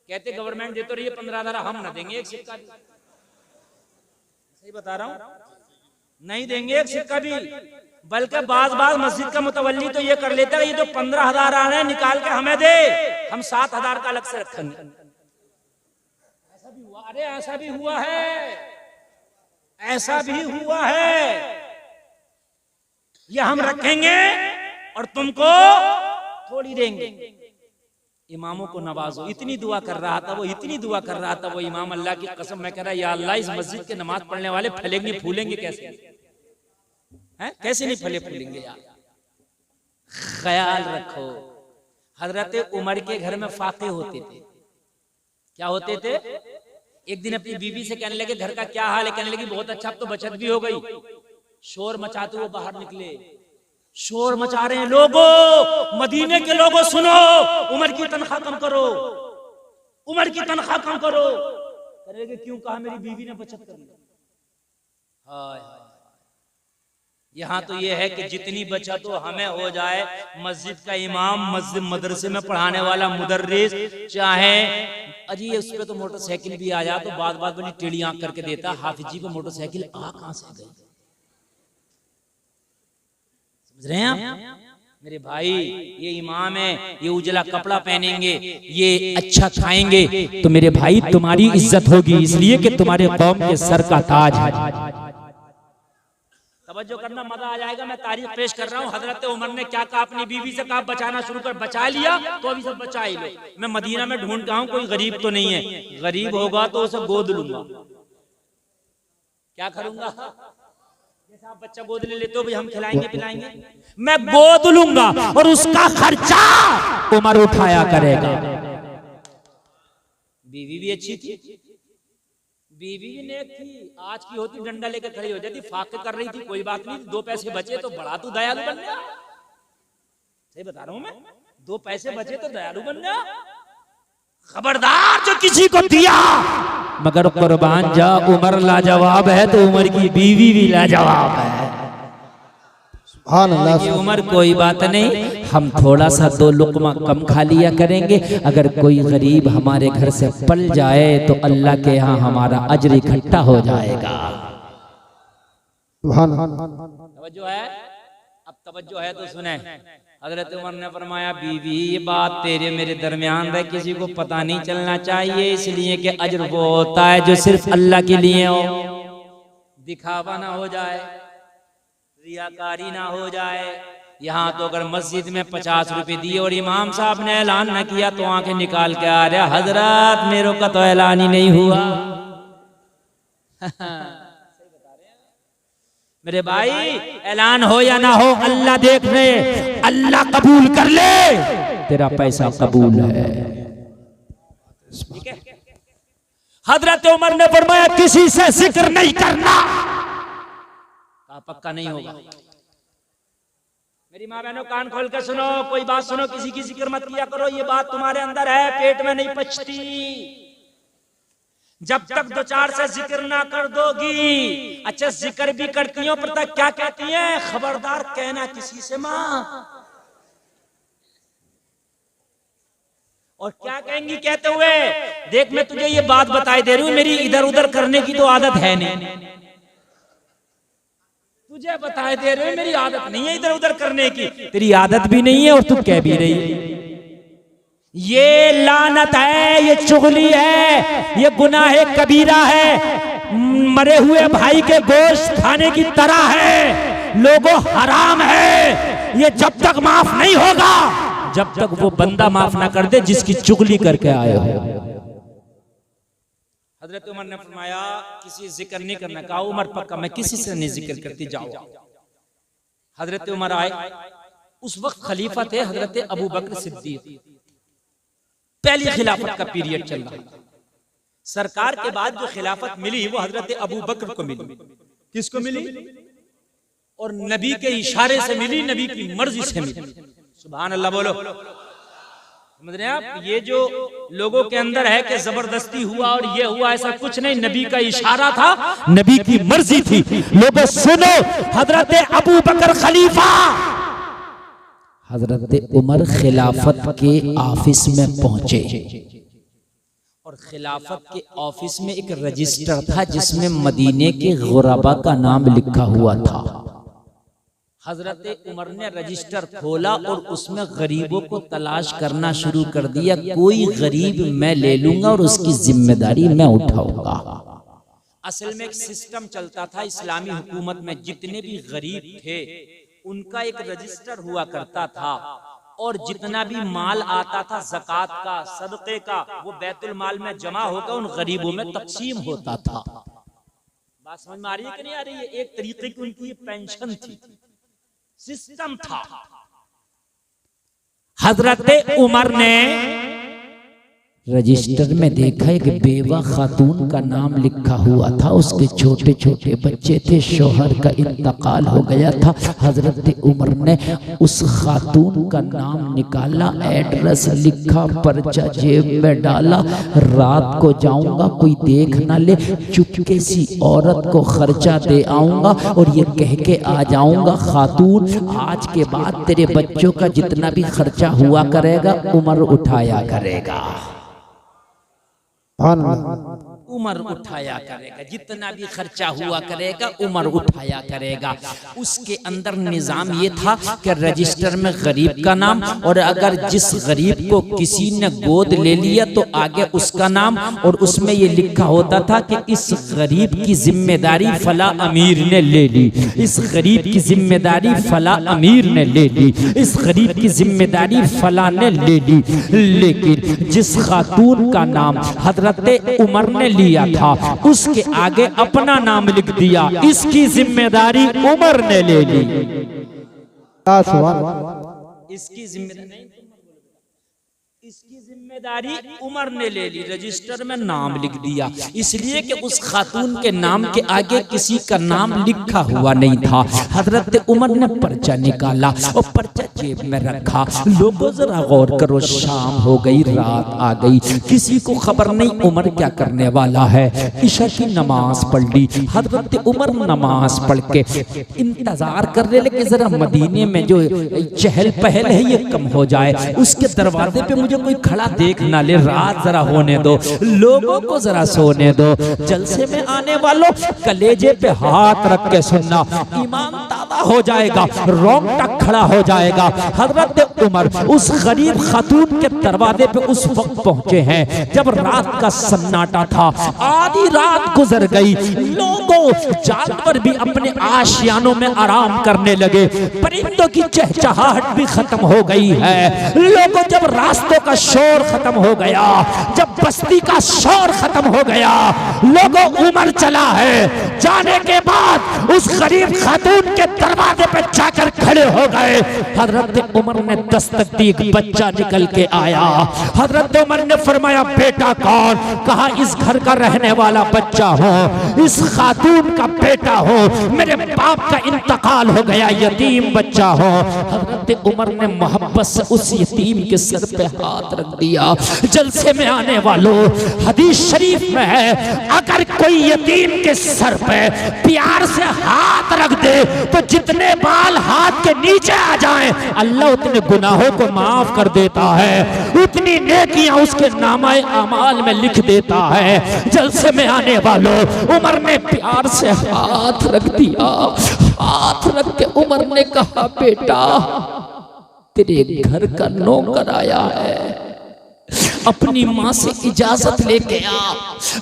कहते गवर्नमेंट दे तो रही है 15,000, हम ना देंगे एक सिक्का भी। सही बता रहा हूँ, नहीं देंगे एक सिक्का भी। बल्कि बाज मस्जिद का मुतवल्ली तो ये कर लेता है, ये जो 15,000 आ रहे हैं निकाल के हमें दे, हम 7,000 का अलग से रखेंगे। ऐसा भी हुआ, अरे ऐसा भी हुआ है, ऐसा भी हुआ है। ये हम रखेंगे और तुमको थोड़ी देंगे। इमामों को नवाजो। इतनी दुआ कर रहा था वो, इतनी दुआ कर रहा था वो इमाम, अल्लाह की कसम मैं कह रहा या अल्लाह इस मस्जिद के नमाज पढ़ने वाले फलेंगे फूलेंगे कैसे? हैं? कैसे नहीं फले फूलेंगे यार? ख्याल रखो, हजरत उमर के घर में फाके होते थे। क्या होते थे? एक दिन अपनी बीवी से कहने लगे घर का क्या हाल है? कहने लगी बहुत अच्छा, अब तो बचत भी हो गई। शोर मचाते हुए बाहर निकले, शोर मचा रहे हैं लोगों, मदीने के लोगों सुनो, उमर की तनख्वाह कम करो, उमर की तनख्वाह कम करो। करेंगे क्यों? कहा मेरी बीवी ने बचत कर ली। हाय यहाँ तो ये है कि जितनी बचत हो हमें हो जाए। मस्जिद का इमाम, मस्जिद मदरसे में पढ़ाने वाला मुदर्रिस, चाहे अजी उस पे तो मोटरसाइकिल भी आ जाए तो बात बात बड़ी टेढ़ी आंख करके देता। हाफिज जी को मोटरसाइकिल आ कहां से गई? समझ रहे हैं आप मेरे भाई? ये इमाम है, ये उजला कपड़ा पहनेंगे, ये अच्छा खाएंगे तो मेरे भाई तुम्हारी इज्जत होगी, इसलिए कि तुम्हारे कौम के सर का ताज है। तवज्जो करना, मजा आ जाएगा। मैं तारीख पेश कर रहा हूँ। हजरत उमर ने क्या कहा? अपनी बीवी से कहा बचाना शुरू कर। बचा लिया तो अभी सब बचा ही लो। मैं मदीना में ढूंढ रहा हूँ, कोई गरीब तो नहीं है। गरीब होगा तो उसे गोद लूंगा। क्या करूंगा? जैसे आप बच्चा गोद ले लेते हो, भाई हम खिलाएंगे पिलाएंगे, मैं गोद लूंगा और उसका खर्चा उमर उठाया करेगा। बीवी भी अच्छी थी, बीवी भी नेक थी। आज की होती डंडा लेकर खड़ी हो जाती, फाके कर रही थी, कोई बात नहीं, 2 पैसे बचे तो बड़ा तू दयालु बन गया। सही बता रहा हूं मैं, 2 पैसे बचे तो दयालु बन गया। खबरदार जो किसी को दिया मगर कुर्बान जा। उमर लाजवाब है तो उमर की बीवी भी लाजवाब है। उमर कोई बात नहीं, हम थोड़ा सा 2 लुकमा कम खा लिया करेंगे। अगर कोई गरीब हमारे घर से पल जाए तो अल्लाह के यहाँ हमारा अजर इकट्ठा हो जाएगा। तवज्जो है? अब तवज्जो है तो सुने। हजरत उमर ने फरमाया बीवी ये बात तेरे मेरे दरमियान है, किसी को पता नहीं चलना चाहिए, इसलिए कि अजर वो होता है जो सिर्फ अल्लाह के लिए हो, दिखावा ना हो जाए, रियाकारी ना हो जाए। यहाँ तो अगर मस्जिद में 50 रुपए दिए और इमाम साहब ने ऐलान न किया तो आंखें निकाल के आ रहा हजरत मेरे का तो ऐलान ही नहीं हुआ। मेरे भाई ऐलान हो या ना हो अल्लाह देख ले, अल्लाह कबूल कर ले, तेरा पैसा कबूल है। ठीक है? हजरत उमर ने फरमाया किसी से जिक्र नहीं करना। पक्का नहीं होगा, मेरी माँ बहनों कान खोल कर सुनो, कोई बात सुनो, किसी की जिक्र मत किया करो, ये बात तुम्हारे अंदर है, पेट में नहीं पचती। जब तक दो चार से जिक्र ना कर दोगी। अच्छा जिक्र भी करती हो, पता क्या कहती हैं? खबरदार कहना किसी से माँ। और क्या कहेंगी कहते हुए? देख मैं तुझे ये बात बताई दे रही हूं, मेरी इधर उधर करने की तो आदत है नहीं। तुझे बताए दे रहे हो मेरी आदत नहीं है इधर उधर करने की, तेरी आदत भी नहीं है और तू कह भी रही है। ये लानत है, ये चुगली है, ये गुनाह कबीरा है, मरे हुए भाई के गोश्त खाने की तरह है, लोगों हराम है। ये जब तक माफ नहीं होगा, जब तक वो बंदा माफ ना कर दे जिसकी चुगली करके आए हो। हजरत उमर ने फरमाया किसी जिक्र नहीं करना। कहा उमर पक्का मैं किसी से नहीं जिक्र करती, जाओ। हजरत उमर आए, उस वक्त खलीफा थे हजरत अबू बकर सिद्दीक। पहली खिलाफत का पीरियड चल रहा है। सरकार के बाद जो खिलाफत मिली वो हजरत अबू बकर को मिली। किसको मिली? और नबी के इशारे से मिली, नबी की मर्जी से मिली। सुभान अल्लाह बोलो। समझ रहे हैं आप? ये जो लोगों के अंदर है कि जबरदस्ती हुआ और ये हुआ, ऐसा कुछ नहीं। नबी का इशारा था, नबी की मर्जी थी। लोगों सुनो, हजरत अबू बकर खलीफा, हजरत उमर खिलाफत के ऑफिस में पहुंचे और खिलाफत के ऑफिस में एक रजिस्टर था जिसमें मदीने के गुरबा का नाम लिखा हुआ था। हजरत उमर ने रजिस्टर खोला और उसमें गरीबों को तलाश करना शुरू कर दिया। कोई गरीब मैं ले लूंगा और उसकी जिम्मेदारी मैं उठाऊंगा। असल में एक सिस्टम चलता था इस्लामी हुकूमत में, जितने भी गरीब थे उनका एक रजिस्टर हुआ करता था और जितना भी माल आता था ज़कात का, सदक़े का, वो बैतुल माल में जमा होकर उन गरीबों में तकसीम होता था। बात समझ में आ रही है कि नहीं आ रही है? एक तरीके की उनकी पेंशन थी, सिस्टम था। हजरत उमर ने रजिस्टर में देखा एक बेवा खातून का नाम लिखा हुआ था। उसके छोटे छोटे बच्चे थे, शौहर का इंतकाल हो गया था। हजरत उमर ने उस खातून का नाम निकाला, एड्रेस लिखा, पर्चा जेब में डाला। रात को जाऊंगा, कोई देख ना ले, चुपके सी औरत को खर्चा दे आऊंगा और ये कह के आ जाऊंगा, खातून आज के बाद तेरे बच्चों का जितना भी खर्चा हुआ करेगा उमर उठाया करेगा। उमर उठाया करेगा, जितना भी खर्चा हुआ करेगा उमर उठाया करेगा। उसके अंदर निजाम ये था कि रजिस्टर में गरीब का नाम, और अगर जिस गरीब को किसी ने गोद ले लिया तो आगे उसका नाम, और उसमें ये लिखा होता था कि इस गरीब की जिम्मेदारी फला अमीर ने ले ली, इस गरीब की जिम्मेदारी फला अमीर ने ले ली, इस गरीब की जिम्मेदारी फला ने ले ली। लेकिन जिस खातून का नाम हजरत उमर ने लिया था उसके आगे अपना नाम लिख दिया, इसकी जिम्मेदारी उमर ने ले ली। इसकी जिम्मेदारी उमर ने ले ली, रजिस्टर में नाम लिख दिया, इसलिए कि उस खातून के नाम के आगे किसी का नाम लिखा हुआ नहीं था। हजरत उमर ने पर्चा निकाला और पर्चा जेब में रखा। लोगों जरा गौर करो, शाम हो गई, रात आ गई, किसी को खबर नहीं उमर क्या करने वाला है। इशा की नमाज पढ़ ली। हजरत उमर नमाज पढ़ के इंतजार कर रहे, लेकिन जरा मदीने में जो चहल पहल है ये कम हो जाए, उसके दरवाजे पे मुझे कोई खड़ा देख ना ले, रात जरा होने दो, लोगों को जरा सोने दो। जलसे में आने वालों कलेजे पे हाथ रख के सुनना, ईमान ताज़ा हो जाएगा, रोंगटा खड़ा हो जाएगा। हजरत उमर उस गरीब खातून के दरवाजे पे उस वक्त पहुंचे हैं जब रात का सन्नाटा था, आधी रात गुजर गई, लोगों जानवर भी अपने आशियानों में आराम करने लगे, परिंदों की चहचहाहट भी खत्म हो गई है। लोगों जब रास्तों का शोर खत्म हो गया, जब बस्ती का शोर खत्म हो गया, लोगों उमर चला है, जाने के बाद उस गरीब खातून के दरवाजे पे जाकर खड़े हो गए। हजरत उमर ने दस्तक दी, एक बच्चा निकल के आया। हजरत उमर ने फरमाया बेटा कौन? कहा इस घर का रहने वाला बच्चा हो, इस खातून का बेटा हो, मेरे बाप का इंतकाल हो गया, यतीम बच्चा हो। हजरत उमर ने मोहब्बत से उस यतीम के सर पे हाथ रख दिया। जलसे में आने वालों, हदीस शरीफ में है अगर कोई यतीम के सर पे प्यार से हाथ रख दे तो जितने बाल हाथ के नीचे आ जाएं अल्लाह उतने गुनाहों को माफ कर देता है, उतनी नेकियां उसके नामाए अमाल में लिख देता है। जलसे में आने वालों, उमर ने प्यार से हाथ रख दिया। हाथ रख के उमर ने कहा बेटा तेरे घर का नौकर आया है, अपनी माँ से इजाजत लेके आ।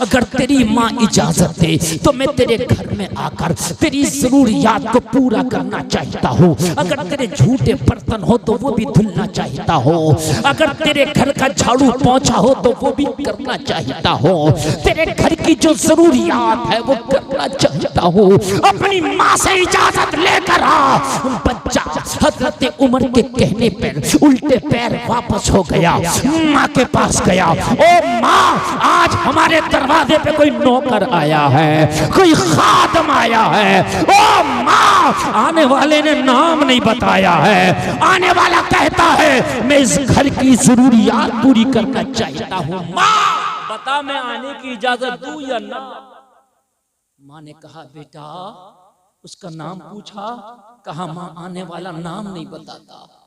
अगर तेरी माँ इजाजत दे तो मैं तेरे घर में आकर तेरी जरूरियात को पूरा करना चाहता हूँ। अगर तेरे झूठे बर्तन हो तो वो भी धुलना चाहता हूँ। अगर तेरे घर का झाड़ू पोंछा हो तो वो भी करना चाहता हूँ। तेरे घर की जो जरूरियात है वो करना चाहता हूँ। अपनी माँ से इजाजत लेकर आ। बच्चा हजरत उमर के कहने पर उल्टे पैर वापस हो गया, माँ के पास गया। ओ माँ, आज हमारे दरवाजे पे कोई नौकर आया है, कोई खादम आया है। ओ माँ, आने वाले ने नाम नहीं बताया है, आने वाला कहता है मैं इस घर की जरूरियात पूरी करना चाहता हूँ। माँ बता मैं आने की इजाजत दूं या ना? माँ ने कहा बेटा उसका नाम पूछा? कहा माँ आने वाला नाम नहीं बताता,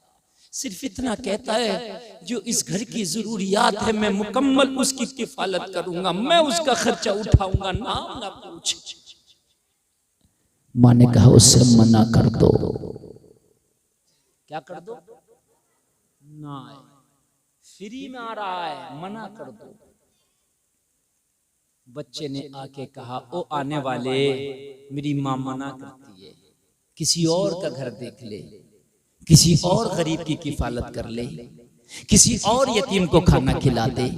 सिर्फ इतना कहता है जो इस घर की जरूरियात है मैं मुकम्मल उसकी किफालत करूंगा, मैं उसका खर्चा उठाऊंगा, नाम ना पूछ। माँ ने कहा उससे मना कर दो। क्या कर दो? ना, फ्री में आ रहा है, मना कर दो। बच्चे ने आके कहा ओ आने वाले, मेरी माँ मना करती है, किसी और का घर देख ले, किसी और गरीब की किफालत कर ले, किसी और यतीम को खाना खिला दे,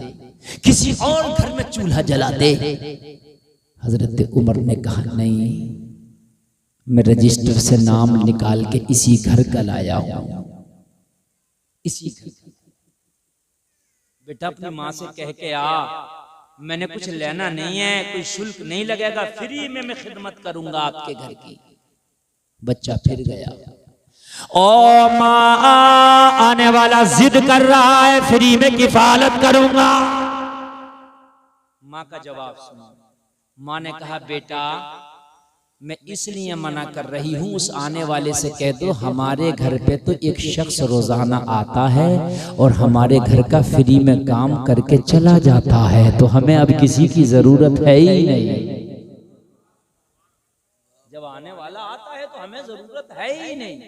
किसी और घर में चूल्हा जला दे। हजरत उमर ने कहा नहीं, मैं रजिस्टर से नाम निकाल के इसी घर का लाया हूं, इसी घर। बेटा अपनी माँ से कह के आ, मैंने कुछ लेना नहीं है, कोई शुल्क नहीं लगेगा, फ्री में मैं खिदमत करूंगा आपके घर की। बच्चा फिर गया। ओ माँ, आने वाला जिद कर रहा है फ्री में किफालत करूंगा। माँ का जवाब सुनो। माँ ने कहा बेटा मैं इसलिए मना कर रही हूँ, उस आने वाले से कह दो हमारे घर पे तो एक शख्स रोजाना आता है और हमारे घर का फ्री में काम करके चला जाता है, तो हमें अब किसी की जरूरत है ही नहीं। जब आने वाला आता है तो हमें जरूरत है ही नहीं।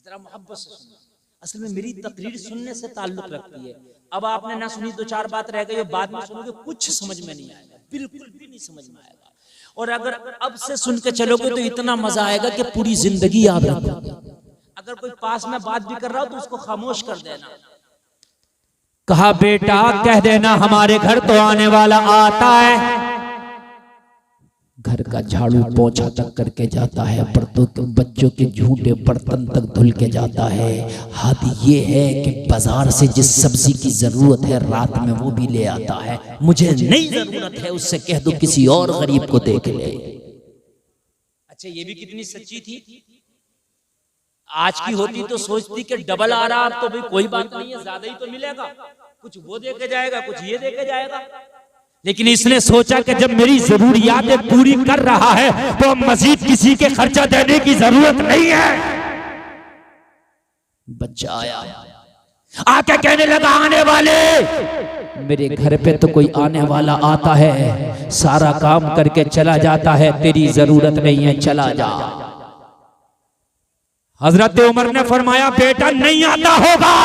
जरा मोहब्बत से सुनो, असल में मेरी तकरीर सुनने से ताल्लुक रखती है। अब आपने ना सुनी तो चार बात रह गई, बाद में सुनोगे कुछ समझ में नहीं आएगा, बिल्कुल भी नहीं समझ में आएगा। और अगर अब से सुन के चलोगे तो इतना मजा आएगा कि पूरी जिंदगी याद रखोगे। अगर कोई पास में बात भी कर रहा हो तो उसको खामोश कर देना। कहा बेटा कह देना हमारे घर तो आने वाला आता है, घर का झाड़ू पोंछा तक करके जाता है, बच्चों के झूठे बर्तन तक धुल के जाता है। हद ये है कि बाजार से जिस सब्जी की जरूरत है रात में वो भी ले आता है। मुझे नहीं जरूरत है, उससे कह दो किसी और गरीब को देख ले। अच्छा ये भी कितनी सच्ची थी। आज की होती तो सोचती कि डबल आ रहा, अब तो भाई कोई बात नहीं है, ज्यादा ही तो मिलेगा, कुछ वो दे के जाएगा, कुछ ये दे के जाएगा। लेकिन इसने सोचा कि जब मेरी जरूरियातें पूरी कर रहा है तो मजीद किसी के खर्चा देने की जरूरत नहीं है। बच्चा आया, आके कहने लगा आने वाले, मेरे घर पे तो कोई आने वाला आता है, सारा काम करके चला जाता है, तेरी जरूरत नहीं है, चला जा। हजरत उमर ने फरमाया बेटा नहीं आता होगा,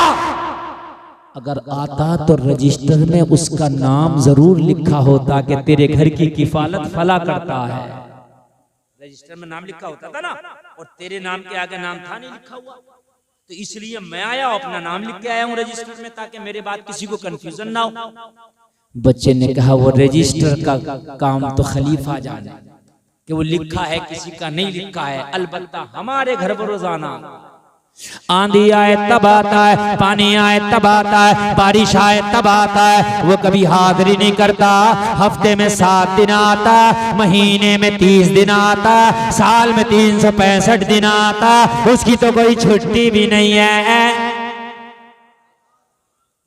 अगर आता तो रजिस्टर में उसका नाम जरूर लिखा होता कि तेरे घर की किफालत फला करता है। रजिस्टर में नाम लिखा होता था ना, और तेरे नाम के आगे नाम था नहीं लिखा हुआ, तो इसलिए मैं आया अपना नाम लिख के आया हूँ रजिस्टर में, ताकि मेरे बाद किसी को कंफ्यूजन ना हो। बच्चे ने कहा वो रजिस्टर का काम तो खलीफा जाने, कि वो लिखा है किसी का नहीं लिखा है। अलबत्ता हमारे घर पर रोजाना आंधी आए तब आता है, पानी आए तब आता है, बारिश आए तब आता है, वो कभी हाजिरी नहीं करता। हफ्ते में 7 दिन आता, महीने में 30 दिन आता, साल में 365 दिन आता, उसकी तो कोई छुट्टी भी नहीं है।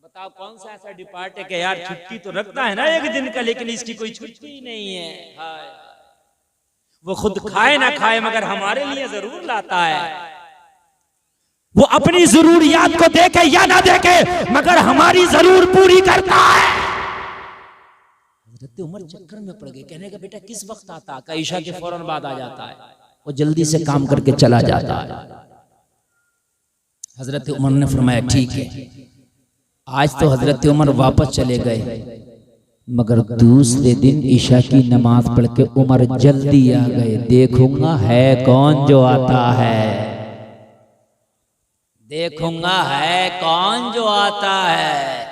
बताओ कौन सा ऐसा डिपार्टमेंट है यार छुट्टी तो रखता है ना एक दिन का, लेकिन इसकी कोई छुट्टी नहीं है। वो खुद खाए ना खाए मगर हमारे लिए जरूर लाता है। वो अपनी जरूरियात को देखे या ना देखे मगर हमारी जरूर पूरी करता है। हजरत उमर चक्कर में पड़ गए, कहने का बेटा किस वक्त आता? का ईशा के फौरन बाद आ जाता है। वो जल्दी से काम करके चला जाता है। हजरत उमर ने फरमाया ठीक है। आज तो हजरत उमर वापस चले गए, मगर दूसरे दिन ईशा की नमाज पढ़ के उमर जल्दी आ गए। देखूंगा है कौन जो आता है, देखूंगा है कौन जो आता है।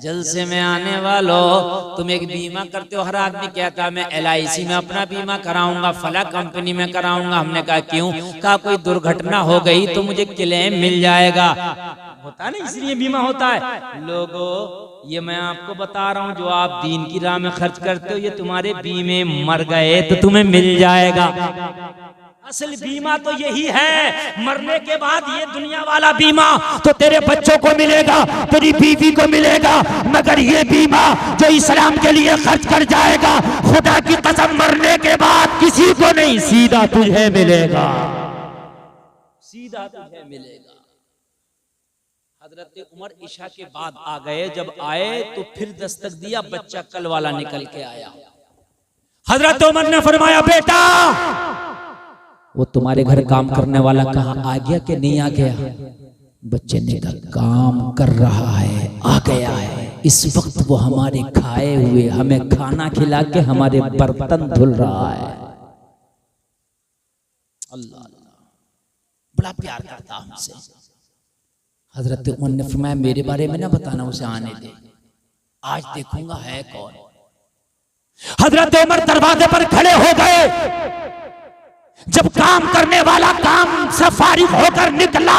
जलसे में आने वालों, तुम एक बीमा करते हो, हर आदमी कहता है मैं LIC में अपना बीमा कराऊंगा, फला कंपनी में कराऊंगा। हमने कहा क्यों? कहा कोई दुर्घटना हो गई तो मुझे क्लेम मिल जाएगा। होता ना, इसलिए बीमा होता है। लोगों, ये मैं आपको बता रहा हूँ, जो आप दीन की राह में खर्च करते हो, ये तुम्हारे बीमे मर गए तो तुम्हें मिल जाएगा। असल बीमा तो यही है, मरने के बाद ये दुनिया वाला बीमा तो तेरे बच्चों को मिलेगा, तेरी बीवी को मिलेगा, मगर ये बीमा जो इस्लाम के लिए खर्च कर जाएगा, खुदा की कसम मरने के बाद किसी को नहीं, सीधा तुझे मिलेगा, सीधा तुझे मिलेगा। हजरत उमर ईशा के बाद आ गए। जब आए तो फिर दस्तक दिया, बच्चा कल वाला निकल के आया। हजरत उमर ने फरमाया बेटा, वो तुम्हारे घर काम करने वाला कहाँ आ गया कि नहीं आ गया? बच्चे ने कहा काम कर रहा है, आ गया है। इस वक्त वो हमारे खाए हुए हमें खाना खिला के हमारे बर्तन धुल रहा है। अल्लाह बड़ा प्यार करता हमसे। हजरत उमर ने फरमाया मेरे बारे में ना बताना, उसे आने दे, आज देखूंगा है कौन। हजरत उमर दरवाजे पर खड़े हो गए। जब काम करने वाला काम से फारिग होकर निकला,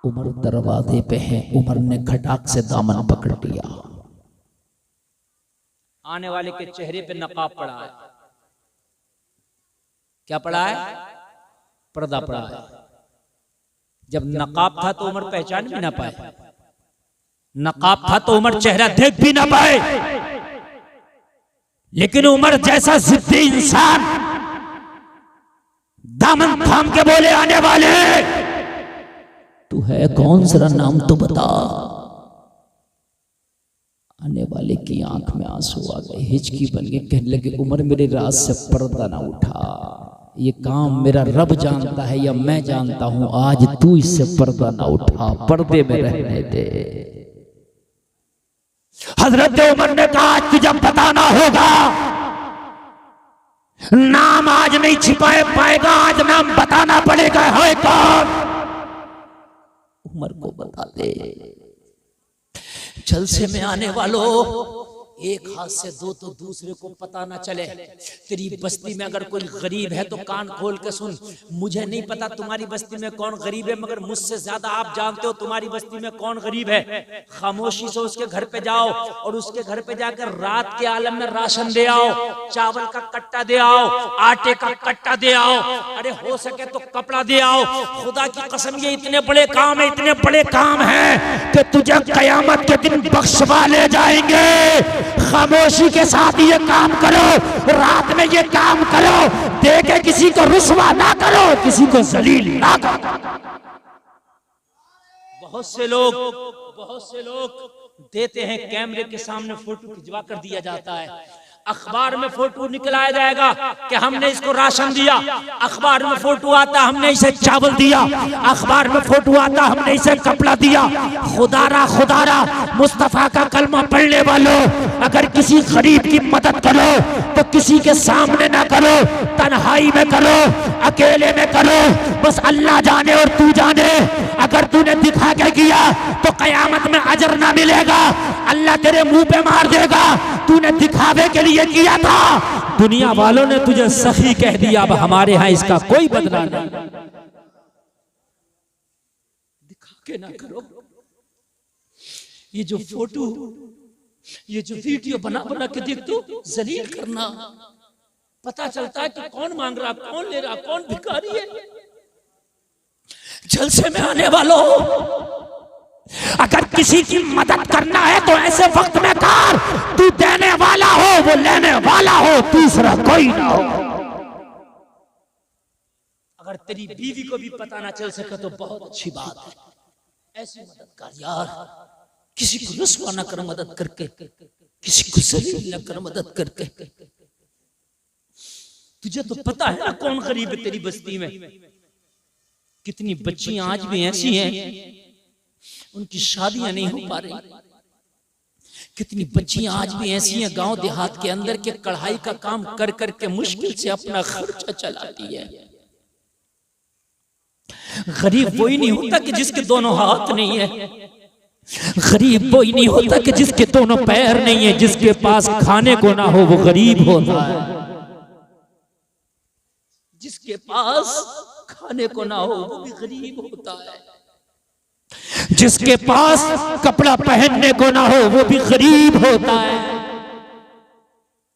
उमर दरवाजे पे है। उमर ने खटाक से दामन पकड़ लिया। आने वाले के चेहरे पे नकाब पड़ा है। क्या पड़ा है? पर्दा पड़ा है। जब नकाब था तो उमर पहचान भी ना पाए, नकाब था तो उमर चेहरा देख भी ना पाए। लेकिन उमर जैसा जिद्दी इंसान दामन थाम के बोले आने वाले, तू है कौन, जरा नाम तो बता। आने वाले की आंख में आंसू आ गए, हिचकी बन गई, कहने लगे उमर मेरे राज से पर्दा ना उठा, ये काम मेरा रब जानता है या मैं जानता हूं, आज तू इससे पर्दा ना उठा, पर्दे में रहने दे। हजरत उमर ने कहा आज तुझे बताना होगा, नाम आज नहीं छिपाए पाएगा, आज नाम बताना पड़ेगा है कौन। उमर को बता दे। जलसे में आने वालों, एक हाथ से दो तो दूसरे को पता ना चले। तेरी बस्ती में अगर कोई गरीब है तो कान खोल के सुन। मुझे नहीं पता तुम्हारी बस्ती में कौन गरीब है, मगर मुझसे ज्यादा आप जानते हो तुम्हारी बस्ती में कौन गरीब है। खामोशी से उसके घर पे जाओ और उसके घर पे जाकर रात के आलम में राशन दे आओ, चावल का कट्टा दे आओ, आटे का कट्टा दे आओ, अरे हो सके तो कपड़ा दे आओ। खुदा की कसम ये इतने बड़े काम है, इतने बड़े काम है कि तुझे कयामत के दिन बख्शवा ले जाएंगे। खामोशी के साथ ये काम करो, रात में ये काम करो, देखे किसी को रुस्वा ना करो, किसी को जलील ना करो। बहुत से लोग देते हैं, कैमरे के सामने फोटो खिंचवा कर दिया जाता है, अखबार में फोटो निकलाया जाएगा कि हमने इसको राशन दिया, अखबार में फोटो आता हमने इसे चावल दिया, अखबार में फोटो आता हमने इसे कपड़ा दिया। खुदारा मुस्तफा का कलमा पढ़ने वालों, अगर किसी गरीब की मदद करो तो किसी के सामने ना करो, तन्हाई में करो, अकेले में करो, बस अल्लाह जाने और तू जाने। अगर तूने दिखा के किया तो कयामत में अजर ना मिलेगा, अल्लाह तेरे मुंह पे मार देगा। तूने दिखावे के लिए लिए किया था, दुनिया वालों ने तुझे सखी कह दिया, अब हमारे यहाँ इसका कोई बदला नहीं। दिखा के ना करो। ये जो फोटो, ये जो वीडियो बना बना के देख दो, जलील करना, पता चलता है कि कौन मांग रहा, कौन ले रहा, कौन भिखारी है। जलसे में आने वालों, अगर किसी की मदद करना है तो ऐसे वक्त में कर, तू देने वाला हो, वो लेने वाला हो, तीसरा कोई ना हो। अगर तेरी बीवी को भी पता ना चल सके तो बहुत अच्छी बात है। ऐसी मदद कर यार, किसी को रुसवा ना कर मदद करके, किसी को जलील न कर मदद करके। तुझे तो पता है ना कौन गरीब है तेरी बस्ती में। कितनी बच्चियां आज भी ऐसी हैं, उनकी शादियां नहीं हो पा रही। कितनी बच्चियां आज भी ऐसी हैं गांव देहात के अंदर के कढ़ाई का काम कर करके मुश्किल से अपना खर्चा चलाती है। गरीब वही नहीं होता कि जिसके दोनों हाथ नहीं है। गरीब वही नहीं होता कि जिसके दोनों पैर नहीं है। जिसके पास खाने को ना हो वो गरीब होता है। जिसके पास खाने को ना हो वो भी गरीब होता है। जिसके पास कपड़ा पहनने को ना हो वो भी गरीब होता है।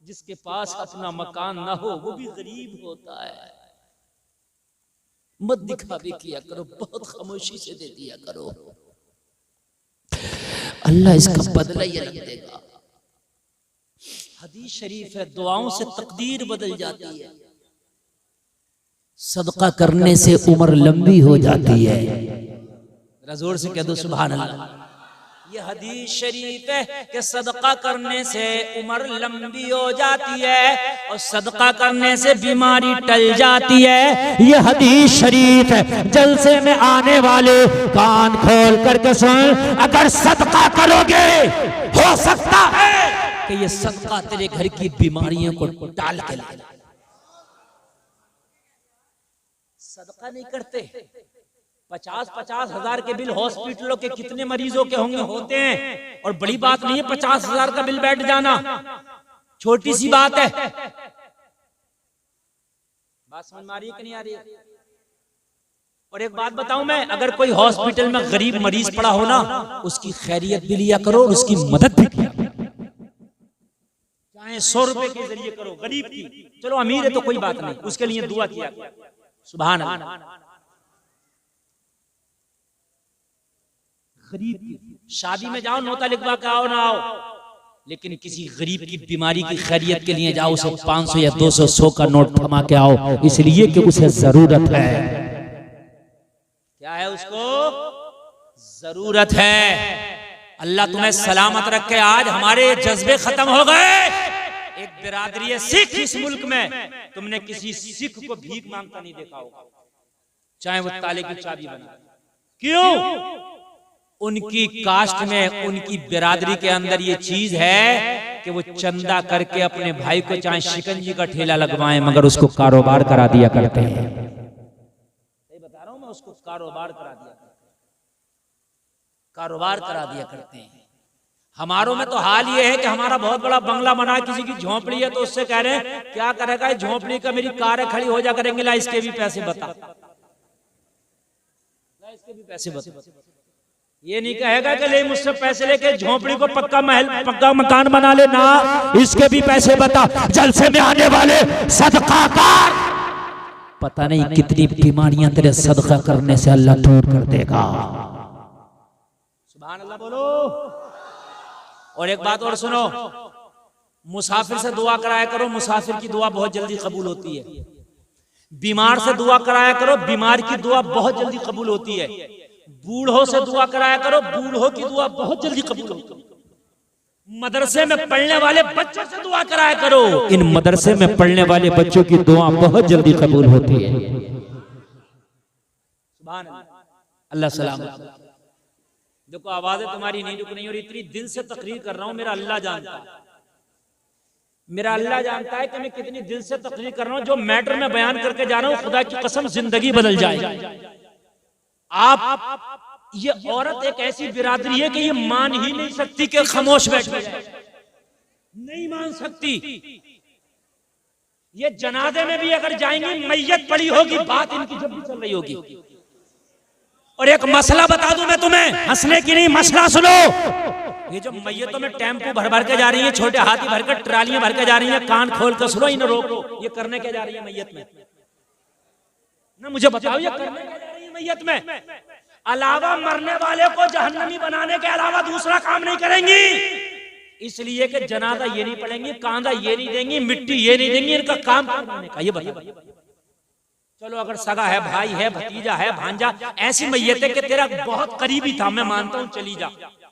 जिसके पास अपना मकान ना हो वो भी गरीब होता है। मत दिखावे किया करो, बहुत खामोशी से दे दिया करो, अल्लाह इसका बदला ही रख देगा। हदीस शरीफ है, दुआओं से तकदीर बदल जाती है, सदका करने से उम्र लंबी हो जाती है। जोर से कह दो सुभान अल्लाह। ये हदीस शरीफ है कि सदका करने से उम्र लंबी हो जाती है और सदका करने से बीमारी टल जाती है। ये हदीस शरीफ है। जलसे में आने वाले कान खोल करके सुन, अगर सदका करोगे हो सकता है कि ये सदका तेरे घर की बीमारियों को टाल के लाए। सदका नहीं करते, 50-50 हजार के बिल हॉस्पिटलों के कितने मरीजों के होंगे, होते हैं। और बड़ी बात नहीं है 50 हजार का बिल बैठ जाना, छोटी सी बात है। बात समझ में आ रही है कि नहीं आ रही है? और एक बात बताऊं मैं, अगर कोई हॉस्पिटल में गरीब मरीज पड़ा हो ना, उसकी खैरियत भी लिया करो और उसकी मदद भी किया, चाहे 100 रुपए के जरिए करो। गरीब की, चलो अमीर है तो कोई बात नहीं, उसके लिए दुआ किया। सुभान अल्लाह। गरीब की शादी में जाओ, नोता लिखवा के आओ ना आओ, लेकिन किसी गरीब की बीमारी की खैरियत के लिए जाओ, उसे 500 या 200 100 का नोट थमा के आओ, इसलिए कि उसे जरूरत है। क्या है? उसको जरूरत है। अल्लाह तुम्हें सलामत रखे। आज हमारे जज्बे खत्म हो गए। एक बिरादरी है सिख इस मुल्क में, तुमने किसी सिख को भीख मांगता नहीं देखा होगा, चाहे वो ताले की चाबी बना। क्यों? उनकी कास्ट में, उनकी बिरादरी के अंदर ये चीज है कि वो चंदा करके अपने भाई को चाहे शिकंजी का ठेला लगवाएं, मगर उसको कारोबार करा दिया करते हैं। सही बता रहा हूं मैं, उसको कारोबार करा दिया करते हैं, कारोबार करा दिया करते हैं। हमारों में तो हाल ये है कि हमारा बहुत बड़ा बंगला बना, किसी की झोंपड़ी है तो उससे कह रहे हैं क्या करेगा झोंपड़ी का, मेरी कारें खड़ी हो जा करेंगे, ला इसके भी पैसे बता, ला इसके भी पैसे बता। ये नहीं कहेगा कि ले मुझसे पैसे लेके झोंपड़ी को पक्का महल, पक्का मकान बना ले ना, इसके भी पैसे बता। जलसे में आने वाले सदका कर, पता नहीं कितनी बीमारियां तेरे सदका करने से अल्लाह दूर कर देगा। सुभान अल्लाह बोलो। और एक बात और सुनो, मुसाफिर से दुआ कराया करो, मुसाफिर की दुआ बहुत जल्दी कबूल होती है। बीमार से दुआ कराया करो, बीमार की दुआ बहुत जल्दी कबूल होती है। बूढ़ों से दुआ कराया करो, बूढ़ों की दुआ बहुत जल्दी कबूल होती है। मदरसे में पढ़ने वाले बच्चों से दुआ कराया करो, इन मदरसे में पढ़ने वाले बच्चों की दुआ बहुत जल्दी कबूल होती है। सुभान अल्लाह सलाम। देखो आवाजें तुम्हारी नहीं रुक रही और इतनी दिल से तकरीर कर रहा हूं, मेरा अल्लाह जानता है, मेरा अल्लाह जानता है कि मैं कितनी दिल से तकरीर कर रहा हूं। जो मैटर में बयान करके जा रहा हूं, खुदा की कसम जिंदगी बदल जाए। आप ये औरत एक ऐसी बिरादरी है कि ये मान ही नहीं सकती कि खामोश बैठ जाए। नहीं मान सकती। ये जनाजे में भी अगर जाएंगी मैयत पड़ी होगी, बात इनकी जब भी चल रही होगी। और एक मसला बता दूं मैं तुम्हें, हंसने की नहीं, मसला सुनो। ये जो मैयतों में टेम्पो भर भर के जा रही है, छोटे हाथी भर कर ट्रालियां भर के जा रही हैं, कान खोल कर सुनो, इन्हें रोको। ये करने क्या जा रही है मैयत में? ना मुझे बताओ, ये करने क्या जा रही है मैयत में? अलावा मरने वाले को जहन्नमी बनाने के अलावा दूसरा काम नहीं करेंगी। इसलिए कि जनाजा ये नहीं पढ़ेंगी, कांधा ये नहीं देंगी, मिट्टी ये नहीं देंगी, इनका काम करने का ये बताओ। चलो अगर सगा है, भाई है, भतीजा है, भांजा, ऐसी मैयत है कि तेरा बहुत करीबी था, मैं मानता हूं, चली जा।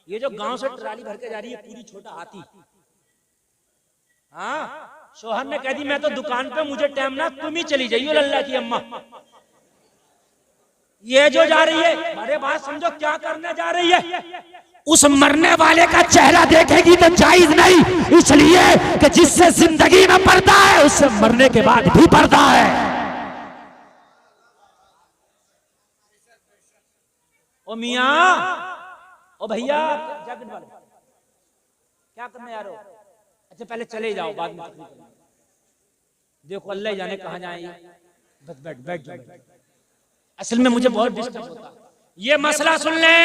ये जो गांव से ट्राली भर के जा रही है पूरी छोटा हाथी, हाँ, शोहर ने कह दी मैं तो दुकान पे, मुझे टाइम ना, तुम ही चली जाइयो लल्ला की अम्मा। ये जो जा रही है, अरे बात समझो क्या करने जा रही है। उस मरने वाले का चेहरा देखेगी तो जायज नहीं, इसलिए कि जिससे जिंदगी में पर्दा है उससे मरने के बाद भी पर्दा है। ओ मियां, ओ भैया, जैकेट वाले क्या करने आ रहे हो? अच्छा पहले चले जाओ, बाद में देखो अल्लाह जाने कहां जाए। बस बैठ बैठ जाओ। असल में मुझे बहुत डिस्टर्ब होता है। ये मसला सुन ले,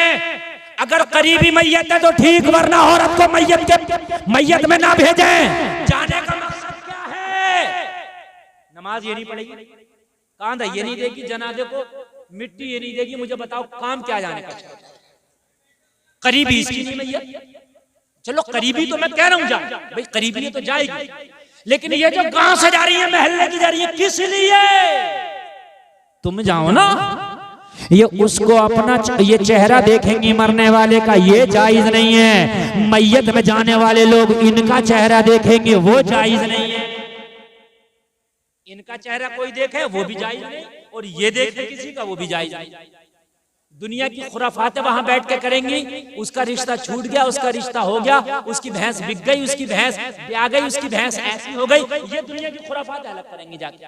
अगर करीबी मैयत है तो ठीक, वरना औरत को मैयत में ना भेजें। जाने का मकसद क्या है? नमाज ये नहीं पढ़ेगी, कांधा ये नहीं देगी, जनाजे को मिट्टी ये नहीं देगी, मुझे बताओ काम क्या जाने का? करीबी इसकी नहीं मैयत। चलो करीबी तो मैं कह रहा हूं जा भाई, करीबी है तो जाएगी, लेकिन ये जो गांव से जा रही है, महल्ले की जा रही है, किस लिए? तुम जाओ ना, ये उसको अपना ये चेहरा देखेंगी मरने वाले का, ये जायज नहीं है। मैयत में जाने वाले लोग इनका चेहरा देखेंगे, वो जायज नहीं है। इनका चेहरा कोई देखे वो भी जायज नहीं, और ये देखे किसी का वो भी जायज नहीं। दुनिया की खुराफातें वहां बैठ के करेंगी, उसका रिश्ता छूट गया, उसका रिश्ता हो गया, उसकी भैंस बिक गई, उसकी भैंस ब्याह गई, उसकी भैंस ऐसी हो गई, ये दुनिया की खुराफातें अलग करेंगी जाके।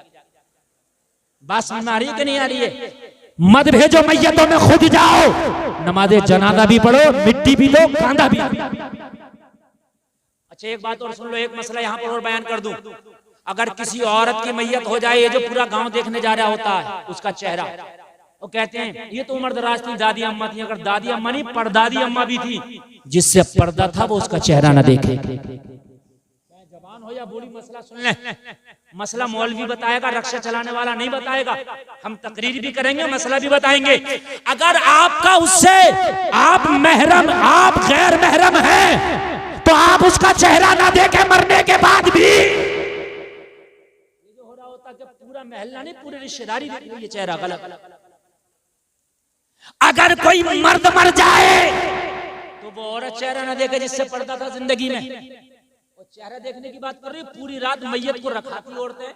बात समझ में आ रही है कि नहीं आ रही है? मत भेजो मैयतों में, खुद जाओ, नमाज़े जनाजा भी पढ़ो, मिट्टी भी दो, कांधा भी। अच्छा एक बात और सुन लो, एक मसला यहाँ पर और बयान कर दूं। अगर किसी औरत की मैयत हो जाए, ये जो पूरा गांव देखने जा रहा होता है, उसका चेहरा, वो कहते हैं ये तो उम्र दराज थी, दादी अम्मा थी। अगर दादी अम्मा नहीं, परदादी अम्मा भी थी, जिससे पर्दा था वो उसका चेहरा न देखे। जवान हो या बूढ़ी, मसला सुन ले। मसला मौलवी बताएगा, रक्षा चलाने वाला नहीं बताएगा। हम तकरीर भी करेंगे, मसला भी बताएंगे। अगर आपका उससे आप महरम, आप गैर महरम हैं, तो आप उसका चेहरा ना देखे मरने के बाद भी। ये जो हो रहा होता कि पूरा महल्ला नहीं, पूरी रिश्तेदारी देख रही है चेहरा, गलत। अगर कोई मर्द मर जाए तो वो औरत चेहरा ना देखे जिससे पर्दा था जिंदगी में। और चेहरा देखने की बात कर रही, पूरी रात मैयत को रखाती औरतें।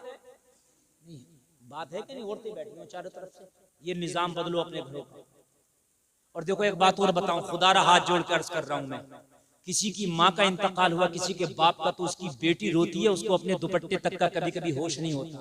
बात है कि नहीं? औरतें बैठी हो चारों तरफ से। ये निजाम बदलो अपने घरों का। और देखो एक बात और बताऊं, खुदारा हाथ जोड़ कर अर्ज कर रहा हूं मैं, किसी की माँ का इंतकाल हुआ, किसी के बाप का, तो उसकी बेटी रोती है, उसको अपने दुपट्टे तक का कभी कभी होश नहीं होता।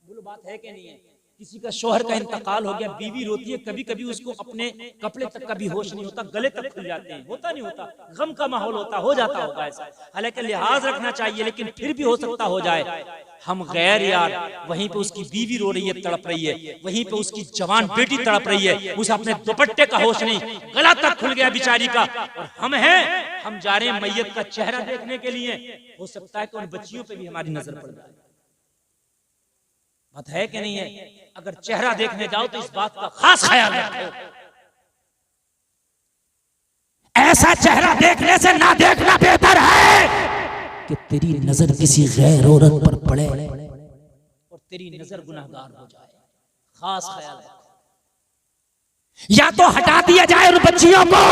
बोलो बात है कि नहीं है? किसी का शोहर का इंतकाल हो गया, बीवी रोती है, कभी कभी उसको अपने कपड़े तक का भी होश नहीं होता, गले तक खुल जाते हैं। होता नहीं होता? गम का माहौल होता, हो जाता होगा ऐसा। हालांकि लिहाज रखना चाहिए, लेकिन फिर भी हो सकता हो जाए। हम गैर यार, वहीं पे उसकी बीवी रो रही है, तड़प रही है, वहीं पे उसकी जवान बेटी तड़प रही है, उसे अपने दुपट्टे का होश नहीं, गला तक खुल गया बेचारी का। और हम हैं, हम जा रहे हैं मैयत का चेहरा देखने के लिए। हो सकता है कि उन बच्चियों पे भी हमारी नजर पड़ जाए। बात है कि नहीं है? अगर चेहरा देखने जाओ तो इस बात का खास ख्याल रखो, ऐसा चेहरा देखने से ना देखना बेहतर है कि तेरी नजर किसी गैर औरत पर पड़े और तेरी नजर गुनाहगार हो जाए। खास ख्याल रखो। या तो हटा दिया जाए उन बच्चियों को,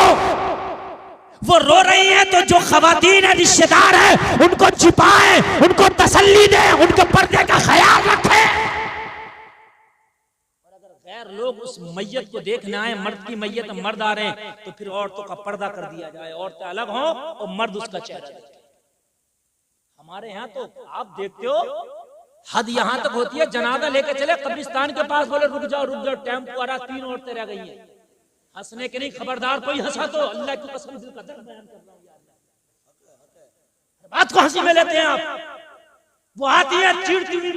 वो रो रही हैं तो जो खवातीन है, रिश्तेदार है, उनको छिपाए, उनको तसल्ली दे, उनके पर्दे का ख्याल रखे। और अगर गैर लोग उस मैयत को देखने आए, मर्द की मैयत मर्द आ रहे हैं, तो फिर औरतों का पर्दा कर दिया जाए, औरतें अलग हों और मर्द उसका चेहरा देखे। हमारे यहाँ तो आप देखते हो हद यहाँ तक होती है, जनाजा लेके चले कब्रिस्तान के पास, बोले रुक जाओ टेम्पो आ रहा, 3 औरतें रह गई हैं। हंसने के नहीं, खबरदार कोई हंसा तो अल्लाह की कसम दिल का दर्द बयान कर रहा हूं। बात को हंसी में लेते हैं आप। वो आती है चिड़ती हुई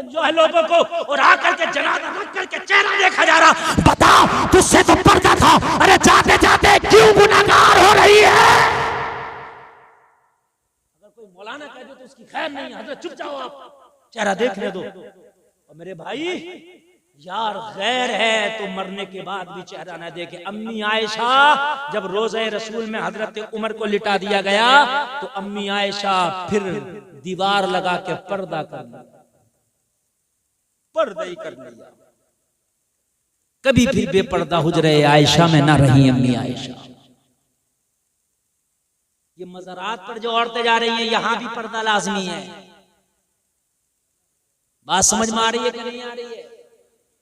जो है लोगों को, और आकर के जनाजा रख करके चेहरा देखा जा रहा, बताओ तुझसे तो पर्दा था, अरे जाते जाते क्यों गुनाहगार हो रही है। अगर कोई मौलाना कह दे तो उसकी खैर नहीं, हजरत चुप जाओ आप, चेहरा देखने दो। और मेरे भाई यार गैर है तो मरने के बाद भी चेहरा न देखे। अम्मी आयशा जब रोज़े रसूल में हजरत उमर को लिटा दिया गया तो अम्मी आयशा फिर दीवार लगा के पर्दा कर लिया, पर्दा ही कर लिया। कभी भी बेपर्दा हुजरे आयशा में ना रही अम्मी आयशा। ये मज़ारात पर जो औरतें जा रही हैं यहां भी पर्दा लाजमी है। बात समझ में आ रही है कि नहीं आ रही है?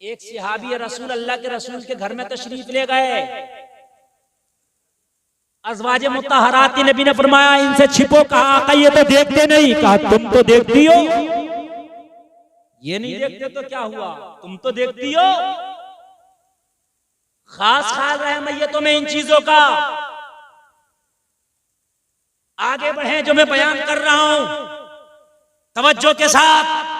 एक सहाबी रसूल अल्लाह के रसूल के घर में तशरीफ ले गए। अज़वाजे मुत्तहरात की नबी ने फरमाया इनसे छिपो, कहा आका ये तो देखते नहीं, कहा तुम तो देखती हो। ये नहीं देखते तो क्या हुआ, तुम तो देखती हो। खास ख्याल रहे मैयतों में इन चीजों का। आगे बढ़े, जो मैं बयान कर रहा हूं तवज्जो के साथ।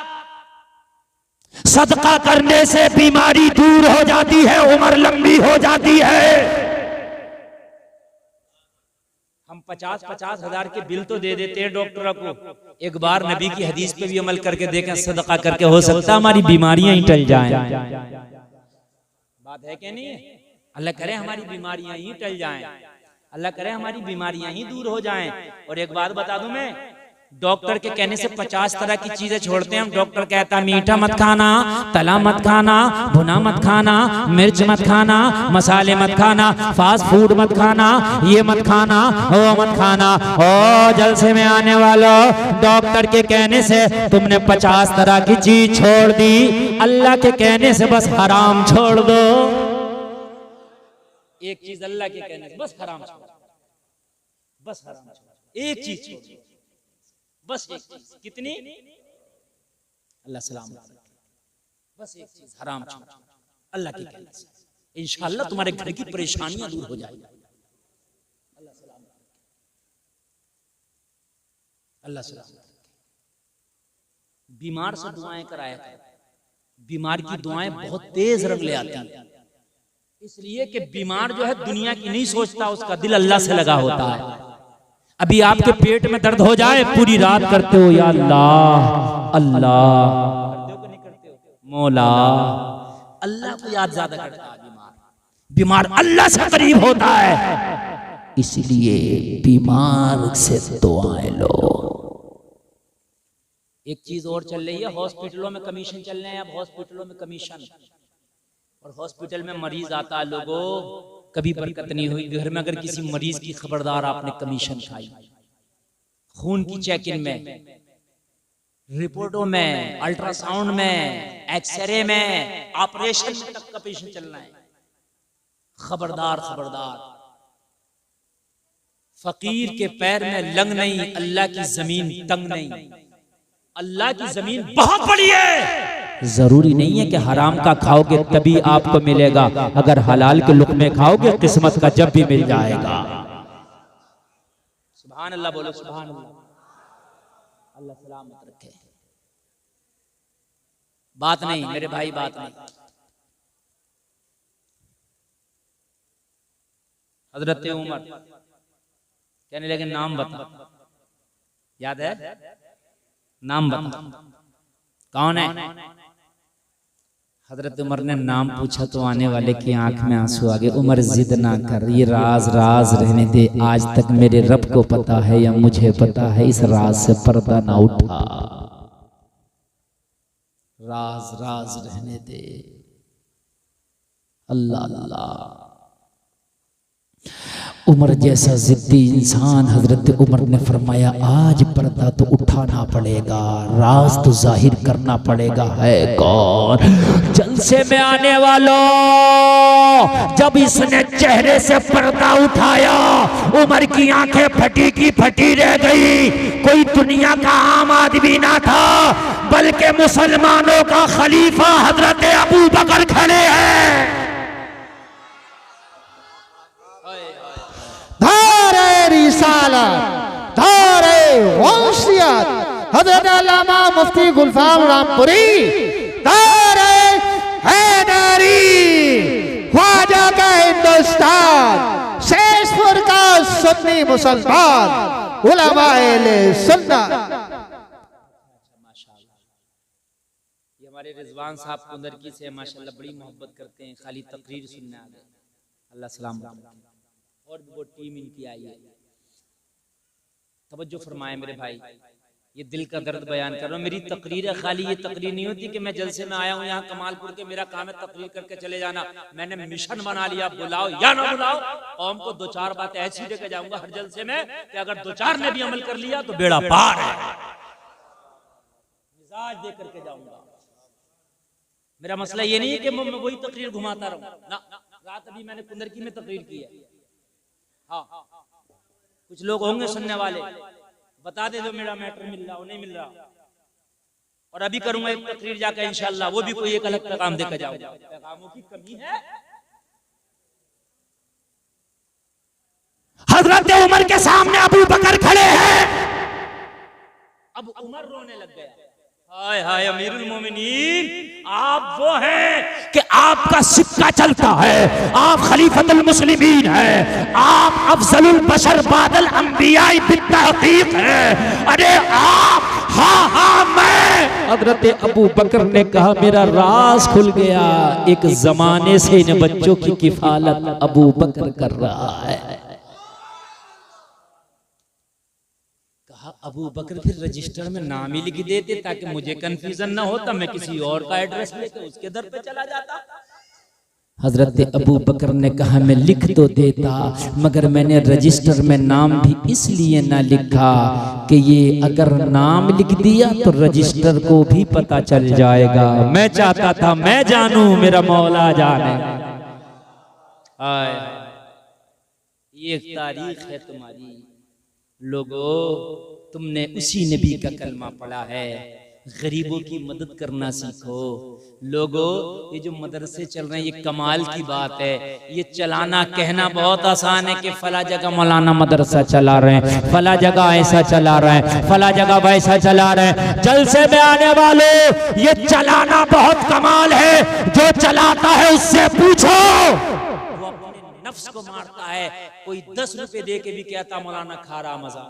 सदका करने से बीमारी दूर हो जाती है, उम्र लंबी हो जाती है। हम 50-50 हजार के बिल तो दे देते हैं डॉक्टरों को। एक बार नबी की हदीस पे भी अमल करके देखें, सदका करके हो सकता है हमारी बीमारियां ही टल जाएं। बात है कि नहीं? अल्लाह करे हमारी बीमारियां ही टल जाएं, अल्लाह करे हमारी बीमारियां ही दूर हो जाएं। और एक बात बता दूं मैं, डॉक्टर के कहने से 50 तरह की चीजें छोड़ते हैं हम। डॉक्टर कहता है मीठा मत खाना, तला मत खाना, भुना मत खाना, मिर्च मत खाना, मसाले मत खाना, फास्ट फूड मत खाना, ये मत खाना, वो मत खाना। ओ जलसे में आने वालों, डॉक्टर के कहने से तुमने 50 तरह की चीज छोड़ दी, अल्लाह के कहने से बस हराम छोड़ दो। एक चीज अल्लाह के कहने से बस हराम छोड़, बस हराम छोड़, एक चीज छोड़, बस एक चीज। कितनी? अल्लाह सलाम, बस एक चीज हराम छोड़, अल्लाह की कहने से इंशाअल्लाह तुम्हारे घर की परेशानियां दूर हो जाएगी। अल्लाह सलाम, अल्लाह सलाम। बीमार से दुआएं कराया करो, बीमार की दुआएं बहुत तेज रंग ले आती हैं। इसलिए कि बीमार जो है दुनिया की नहीं सोचता, उसका दिल अल्लाह से लगा होता है। अभी आपके पेट में दर्द हो जाए, पूरी रात करते हो या अल्लाह अल्लाह, करते हो कि नहीं करते हो? मौला, अल्लाह को याद ज्यादा करता है बीमार। बीमार अल्लाह से करीब होता है, इसलिए बीमार से दुआएं लो। एक चीज और चल रही है, हॉस्पिटलों में कमीशन चल रहे हैं अब, हॉस्पिटलों में कमीशन। और हॉस्पिटल में मरीज आता है, लोगों कभी बरकत नहीं हुई। घर में अगर किसी मरीज की खबरदार आपने कमीशन खाई, खून की चेकिंग में, रिपोर्टों में, अल्ट्रासाउंड में, एक्सरे में, ऑपरेशन में तक कमीशन चलना है। खबरदार खबरदार। फकीर के पैर में लंग नहीं, अल्लाह की जमीन तंग नहीं। अल्लाह की जमीन बहुत बड़ी है। जरूरी नहीं है कि हराम का खाओगे तभी आपको मिलेगा, अगर हलाल के लुक़मे खाओगे किस्मत का जब भी मिल जाएगा। सुभान अल्लाह बोलो, सुभान अल्लाह। अल्लाह सलामत रखे। बात नहीं मेरे भाई, बात नहीं। हजरत उमर कहने लगे नाम बता, याद है? नाम बता, कौन है? हजरत उमर ने नाम पूछा तो आने वाले की आंख में आंसू आ गए। उमर जिद ना कर, ये राज राज रहने दे। आज तक मेरे रब को पता है या मुझे पता है, इस राज से पर्दा ना उठा। राज राज रहने दे। अल्लाह अल्लाह। उमर जैसा जिद्दी इंसान, हजरत उमर ने फरमाया आज पर्दा तो उठाना पड़ेगा, राज तो जाहिर करना पड़ेगा। है कौन? जलसे में आने वालों, जब इसने चेहरे से पर्दा उठाया, उमर की आंखें फटी की फटी रह गई। कोई दुनिया का आम आदमी ना था, बल्कि मुसलमानों का खलीफा हजरत अबू बकर खड़े हैं। धारे रिसालत, धारे गौसियत हजरत अल्लामा मुफ्ती गुलफाम रामपुरी दारे हैदरी ख्वाजा का हिंदुस्तान शेषपुर का सुन्नी मुसलमान उलमाए सुन्नत। ये हमारे रिजवान साहब कुंदरकी से माशाल्लाह बड़ी मोहब्बत करते हैं, खाली तकरीर सुनने आ गए। अल्लाह सलाम। और भी वो टीम इनकी आई है। तवज्जो फरमाए मेरे भाई, ये दिल का दर्द बयान कर रहा हूँ। मेरी तकरीर है, खाली ये तकरीर नहीं होती कि मैं जलसे में आया हूँ यहाँ कमालपुर के, मेरा काम है तकरीर करके चले जाना। मैंने मिशन बना लिया, बुलाओ या ना बुलाओ, कौम को दो चार बातें ऐसी देकर जाऊंगा हर जलसे में कि अगर दो चार ने भी अमल कर लिया तो बेड़ा पार है। मिजाज दे करके जाऊंगा। मेरा मसला ये नहीं है कि मैं वही तकरीर घुमाता रहूं ना। रात अभी मैंने कुंदरकी में तकरीर की है। हाँ, कुछ लोग होंगे सुनने वाले, बता दे दो मेरा मैटर मिल रहा हो नहीं मिल रहा। और अभी करूंगा एक तकरीर जाकर इंशाल्लाह, वो भी कोई एक अलग पैगाम देकर जाऊंगा। पैगामों की कमी है। हजरत उमर के सामने अबू बकर खड़े हैं। अब उमर रोने लग गया। हाय हाय अमीरुल मोमिनीन, आप वो हैं कि आपका सिक्का चलता है, आप खलीफतुल मुस्लिमीन हैं, आप अफजलुल बशर बादल अंबिया बित्तहकीक हैं। अरे आप, हाँ हाँ मैं। हजरत अबू बकर ने कहा मेरा राज खुल गया, एक जमाने से इन बच्चों की किफालत अबू बकर कर रहा है। अबू बकर फिर रजिस्टर में नाम ही लिख देते ताकि मुझे कंफ्यूजन ना होता, मैं किसी और का एड्रेस लेके उसके दर पे चला जाता। हजरत अबू बकर ने कहा मैं लिख तो देता, मगर मैंने रजिस्टर में नाम भी इसलिए ना लिखा कि ये अगर नाम लिख दिया तो रजिस्टर को भी पता चल जाएगा। मैं चाहता था मैं जानूं, मेरा मौला जाने। ये एक तारीख है तुम्हारी लोगो, तुमने उसी नबी का कलमा पढ़ा है। गरीबों की मदद करना सीखो लोगो। ये जो मदरसे चल रहे हैं ये कमाल की बात है। ये चलाना कहना बहुत आसान है कि फला जगह मौलाना मदरसा चला रहे हैं, फला जगह ऐसा चला रहे हैं, फला जगह वैसा चला रहे हैं। जलसे में आने वालों, ये चलाना बहुत कमाल है। जो चलाता है उससे पूछो, वो अपने नफ्स को मारता है। कोई 10 रुपए दे के भी कहता मौलाना खा रहा मजा।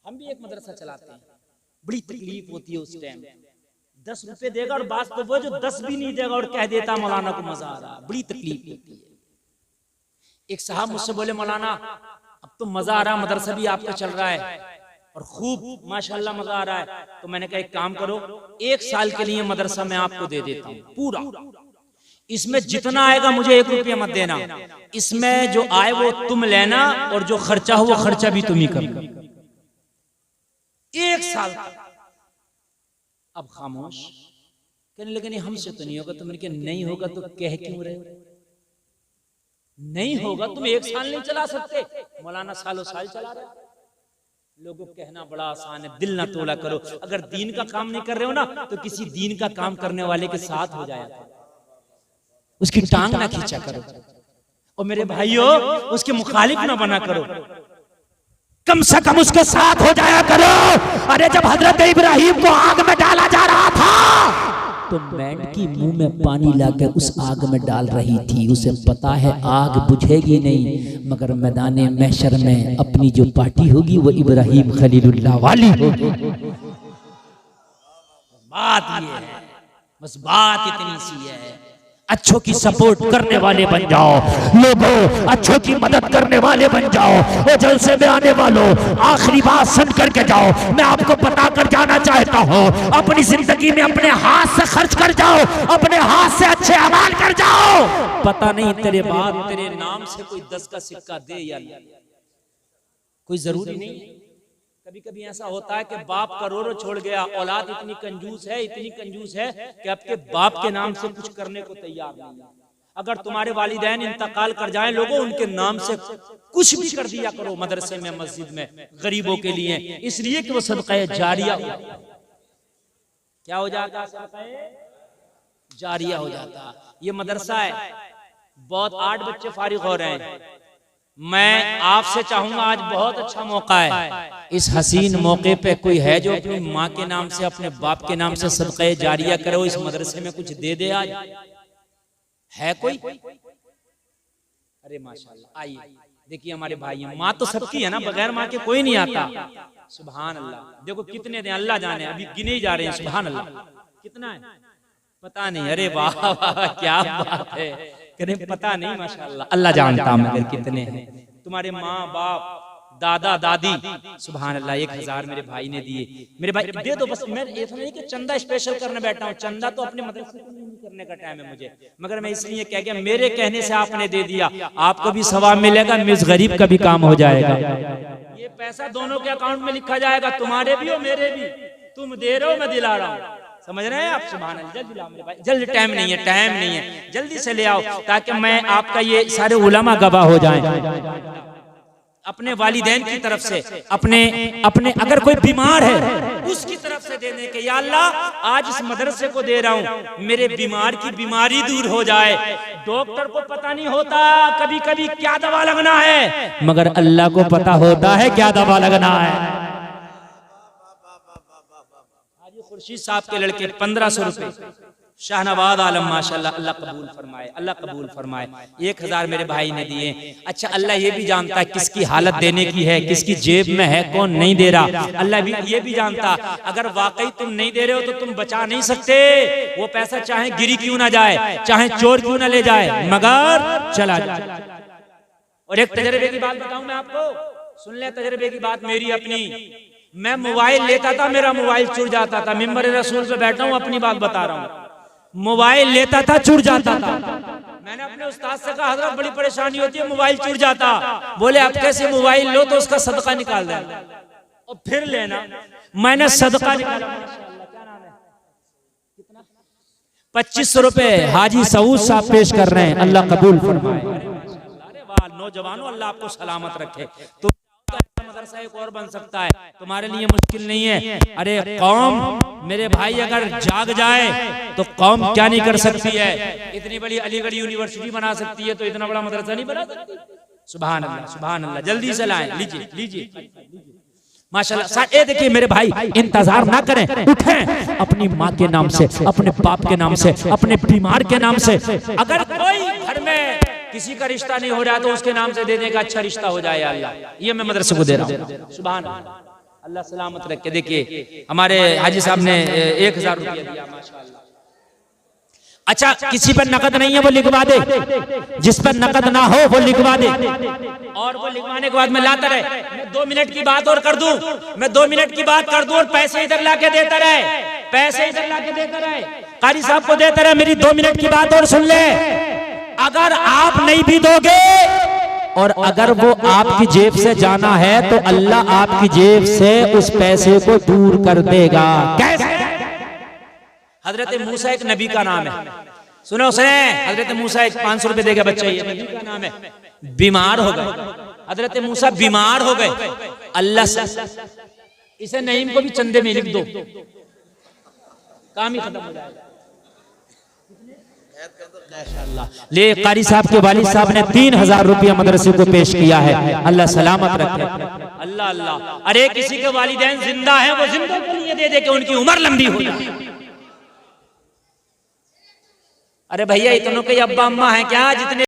हम भी एक मदरसा चलाते हैं, बड़ी तकलीफ होती है उस टाइम। 10 रुपए देगा और बात तो वो जो 10 भी नहीं देगा और कह देता मौलाना को मजा आ रहा, बड़ी तकलीफ होती है। एक साहब मुझसे बोले मौलाना अब तो मजा आ रहा, मदरसा भी आपका चल रहा है और खूब माशाल्लाह मजा आ रहा है। तो मैंने कहा एक काम करो, 1 साल के लिए मदरसा मैं आपको दे देता हूँ पूरा। इसमें जितना आएगा मुझे 1 रुपया मत देना, इसमें जो आए वो तुम लेना और जो खर्चा हो वो खर्चा भी तुम ही करना। 1 साल तक। अब खामोश। कहने लगे नहीं हमसे तो नहीं होगा। तो मैंने कहा नहीं होगा तो कह क्यों रहे हो? नहीं होगा, तुम 1 साल नहीं चला सकते, मौलाना सालों साल चला रहे। लोगों को कहना बड़ा आसान है, दिल ना तोड़ा करो। अगर दीन का काम नहीं कर रहे हो ना तो किसी दीन का काम करने वाले के साथ हो जाया, उसकी टांग ना खींचा करो। और मेरे भाइयों उसके मुखालिफ ना बना करो, कम से कम उसके साथ हो जाया करो। अरे जब हजरत इब्राहिम को आग में डाला जा रहा था तो मेंढकी मुंह में पानी लाकर उस आग में डाल रही थी। उसे पता है आग बुझेगी नहीं, मगर मैदान महशर में अपनी जो पार्टी होगी वो इब्राहिम खलीलुल्लाह वाली होगी। बात ये है, बस बात इतनी सी है। अच्छों की सपोर्ट करने वाले बन जाओ लोगों, अच्छों की मदद करने वाले बन जाओ। और जलसे में आने वालों आखिरी बात सुन करके जाओ। मैं आपको बता कर जाना चाहता हूँ, अपनी जिंदगी में अपने हाथ से खर्च कर जाओ, अपने हाथ से अच्छे अमाल कर जाओ। पता नहीं तेरे बाद तेरे नाम से कोई 10 का सिक्का दे या नहीं, कोई जरूरी नहीं। कभी कभी ऐसा होता है कि बाप करोड़ों छोड़ गया, औलाद इतनी कंजूस है, इतनी कंजूस है कि आपके बाप के नाम से कुछ करने को तैयार नहीं है। अगर तुम्हारे वालिदैन इंतकाल कर जाएं लोगों, उनके नाम से कुछ भी कर दिया करो मदरसे में, मस्जिद में, गरीबों के लिए, इसलिए कि वो सदका जारिया क्या हो जाता, सदका जारिया हो जाता। ये मदरसा है, बहुत 8 बच्चे फारिग हो रहे हैं, मैं आपसे चाहूंगा, आज बहुत अच्छा मौका है, इस हसीन मौके पे कोई है जो अपनी माँ के नाम से, अपने बाप के नाम से सदका जारिया करे, इस मदरसे में कुछ दे दे। आज है कोई? अरे माशाल्लाह, आइए देखिए हमारे भाई हैं। माँ तो सबकी है ना, बगैर माँ के कोई नहीं आता। सुभान अल्लाह। देखो कितने दें अल्लाह जाने, अभी गिने ही जा रहे हैं। सुभान अल्लाह। कितना है पता नहीं। अरे वाह वाह क्या बात है, करें पता नहीं माशाल्लाह, अल्लाह जानता मगर कितने हैं तुम्हारे माँ बाप दादा दादी। सुभान अल्लाह। 1000 मेरे भाई ने दिए। मेरे भाई दे दो बस, मैं ऐसा नहीं कि चंदा स्पेशल करने बैठा हूँ। चंदा तो अपने मदरसे को नहीं करने का टाइम है मुझे, मगर मैं इसलिए कह गया, मेरे कहने से आपने दे दिया, आपको भी सवाब मिलेगा, मिस गरीब का भी काम हो जाएगा। ये पैसा दोनों के अकाउंट में लिखा जाएगा, तुम्हारे भी और मेरे भी। तुम दे रहे हो, मैं दिला रहा हूँ। समझ रहे हैं आप? सुभान अल्लाह। जल्दी लाओ मेरे भाई, जल्दी। टाइम नहीं है, टाइम नहीं है, जल्दी से ले आओ ताकि मैं आपका ये सारे उलमा गवाह हो जाएं। अपने वालिदैन की तरफ से, अपने अगर कोई बीमार है उसकी तरफ से देने के, या अल्लाह आज इस मदरसे को दे रहा हूँ, मेरे बीमार की बीमारी दूर हो जाए। डॉक्टर को पता नहीं होता कभी कभी क्या दवा लगना है, मगर अल्लाह को पता होता है क्या दवा लगना है। हाजी खुर्शीद साहब के लड़के 1500 रुपए, शाहनवाज आलम माशाल्लाह, अल्लाह कबूल फरमाए, अल्लाह कबूल फरमाए। 1000 मेरे भाई ने दिए। अच्छा, अल्लाह ये भी जानता है किसकी हालत देने की है, किसकी जेब में है, कौन नहीं दे रहा। अल्लाह भी ये भी जानता, अगर वाकई तुम नहीं दे रहे हो तो तुम बचा नहीं सकते। वो पैसा चाहे गिरी क्यों ना जाए, चाहे चोर क्यों ना ले जाए, मगर चला जाए। और एक तजर्बे की बात बताऊं मैं आपको, सुन ले तजर्बे की बात मेरी अपनी। मैं मोबाइल लेता था, मेरा मोबाइल चुर जाता था। मिंबर रसूल पे बैठा हूं, अपनी बात बता रहा हूं। मोबाइल लेता था, चुर जाता था। मैंने अपने उस्ताद से कहा, हज़रत बड़ी परेशानी होती है, मोबाइल चुर जाता। बोले आप कैसे मोबाइल लो तो उसका सदका निकाल देना और फिर लेना। मैंने सदका निकाला। क्या नाम है? कितना? 2500 रुपए हाजी सऊद साहब पेश कर रहे हैं, अल्लाह कबूल फरमाए। अरे वाह नौजवानों, अल्लाह आपको सलामत रखे। तो मदरसा एक और बन सकता है, तुम्हारे लिए मुश्किल नहीं है। अरे कौम मेरे भाई अगर जाग जाए तो कौम क्या नहीं कर सकती है। इतनी बड़ी अलीगढ़ यूनिवर्सिटी बना सकती है, तो इतना बड़ा मदरसा नहीं बना सकती। सुभान अल्लाह, सुभान अल्लाह। जल्दी से लाएं, लीजिए लीजिए माशाल्लाह। ये देखिए मेरे भाई, इंतजार ना करें, उठें अपनी माँ के नाम से, अपने बाप के नाम से, अपने बीमार के नाम से। अगर कोई घर में किसी का रिश्ता नहीं हो रहा तो उसके नाम से दे देगा, अच्छा रिश्ता हो जाए अल्लाह। ये मैं मदरसे को दे रहा हूँ। सुभान अल्लाह सलामत रखे। देखिए हमारे हाजी साहब ने 1000 रुपया दिया माशाल्लाह। अच्छा, किसी पर नकद नहीं है वो लिखवा दे, जिस पर नकद ना हो वो लिखवा दे। और वो लिखवाने के बाद मैं लाता रहे। मैं 2 मिनट की बात और कर दूं, मैं 2 मिनट की बात कर दूं और पैसे इधर लाके देता रहे, पैसे इधर लाके देता रहे, कारी साहब को देता रहे। मेरी 2 मिनट की बात और सुन ले। अगर आप नहीं भी दोगे और अगर वो आपकी जेब से जाना है तो अल्लाह आपकी जेब से उस पैसे को दूर कर देगा। कैसे? हजरत मूसा एक नबी का नाम है, सुनो सुने। हजरत मूसा एक 500 रुपए देगा बच्चा, ये नबी का नाम है। बीमार हो गए हजरत मूसा, बीमार हो गए। अल्लाह से इसे नईम को भी चंदे में लिख दो, काम ही खत्म हो जाएगा। ले कारी साहब के वालिद साहब ने 3000 रुपया मदरसे को पेश किया है, अल्लाह सलामत रखे। अल्लाह अल्लाह। अरे किसी के वालिदैन जिंदा है, वो जिंदा के लिए दे दे कि उनकी उम्र लंबी हो जाए। अरे भैया इतनों के अब्बा अम्मा है क्या जितने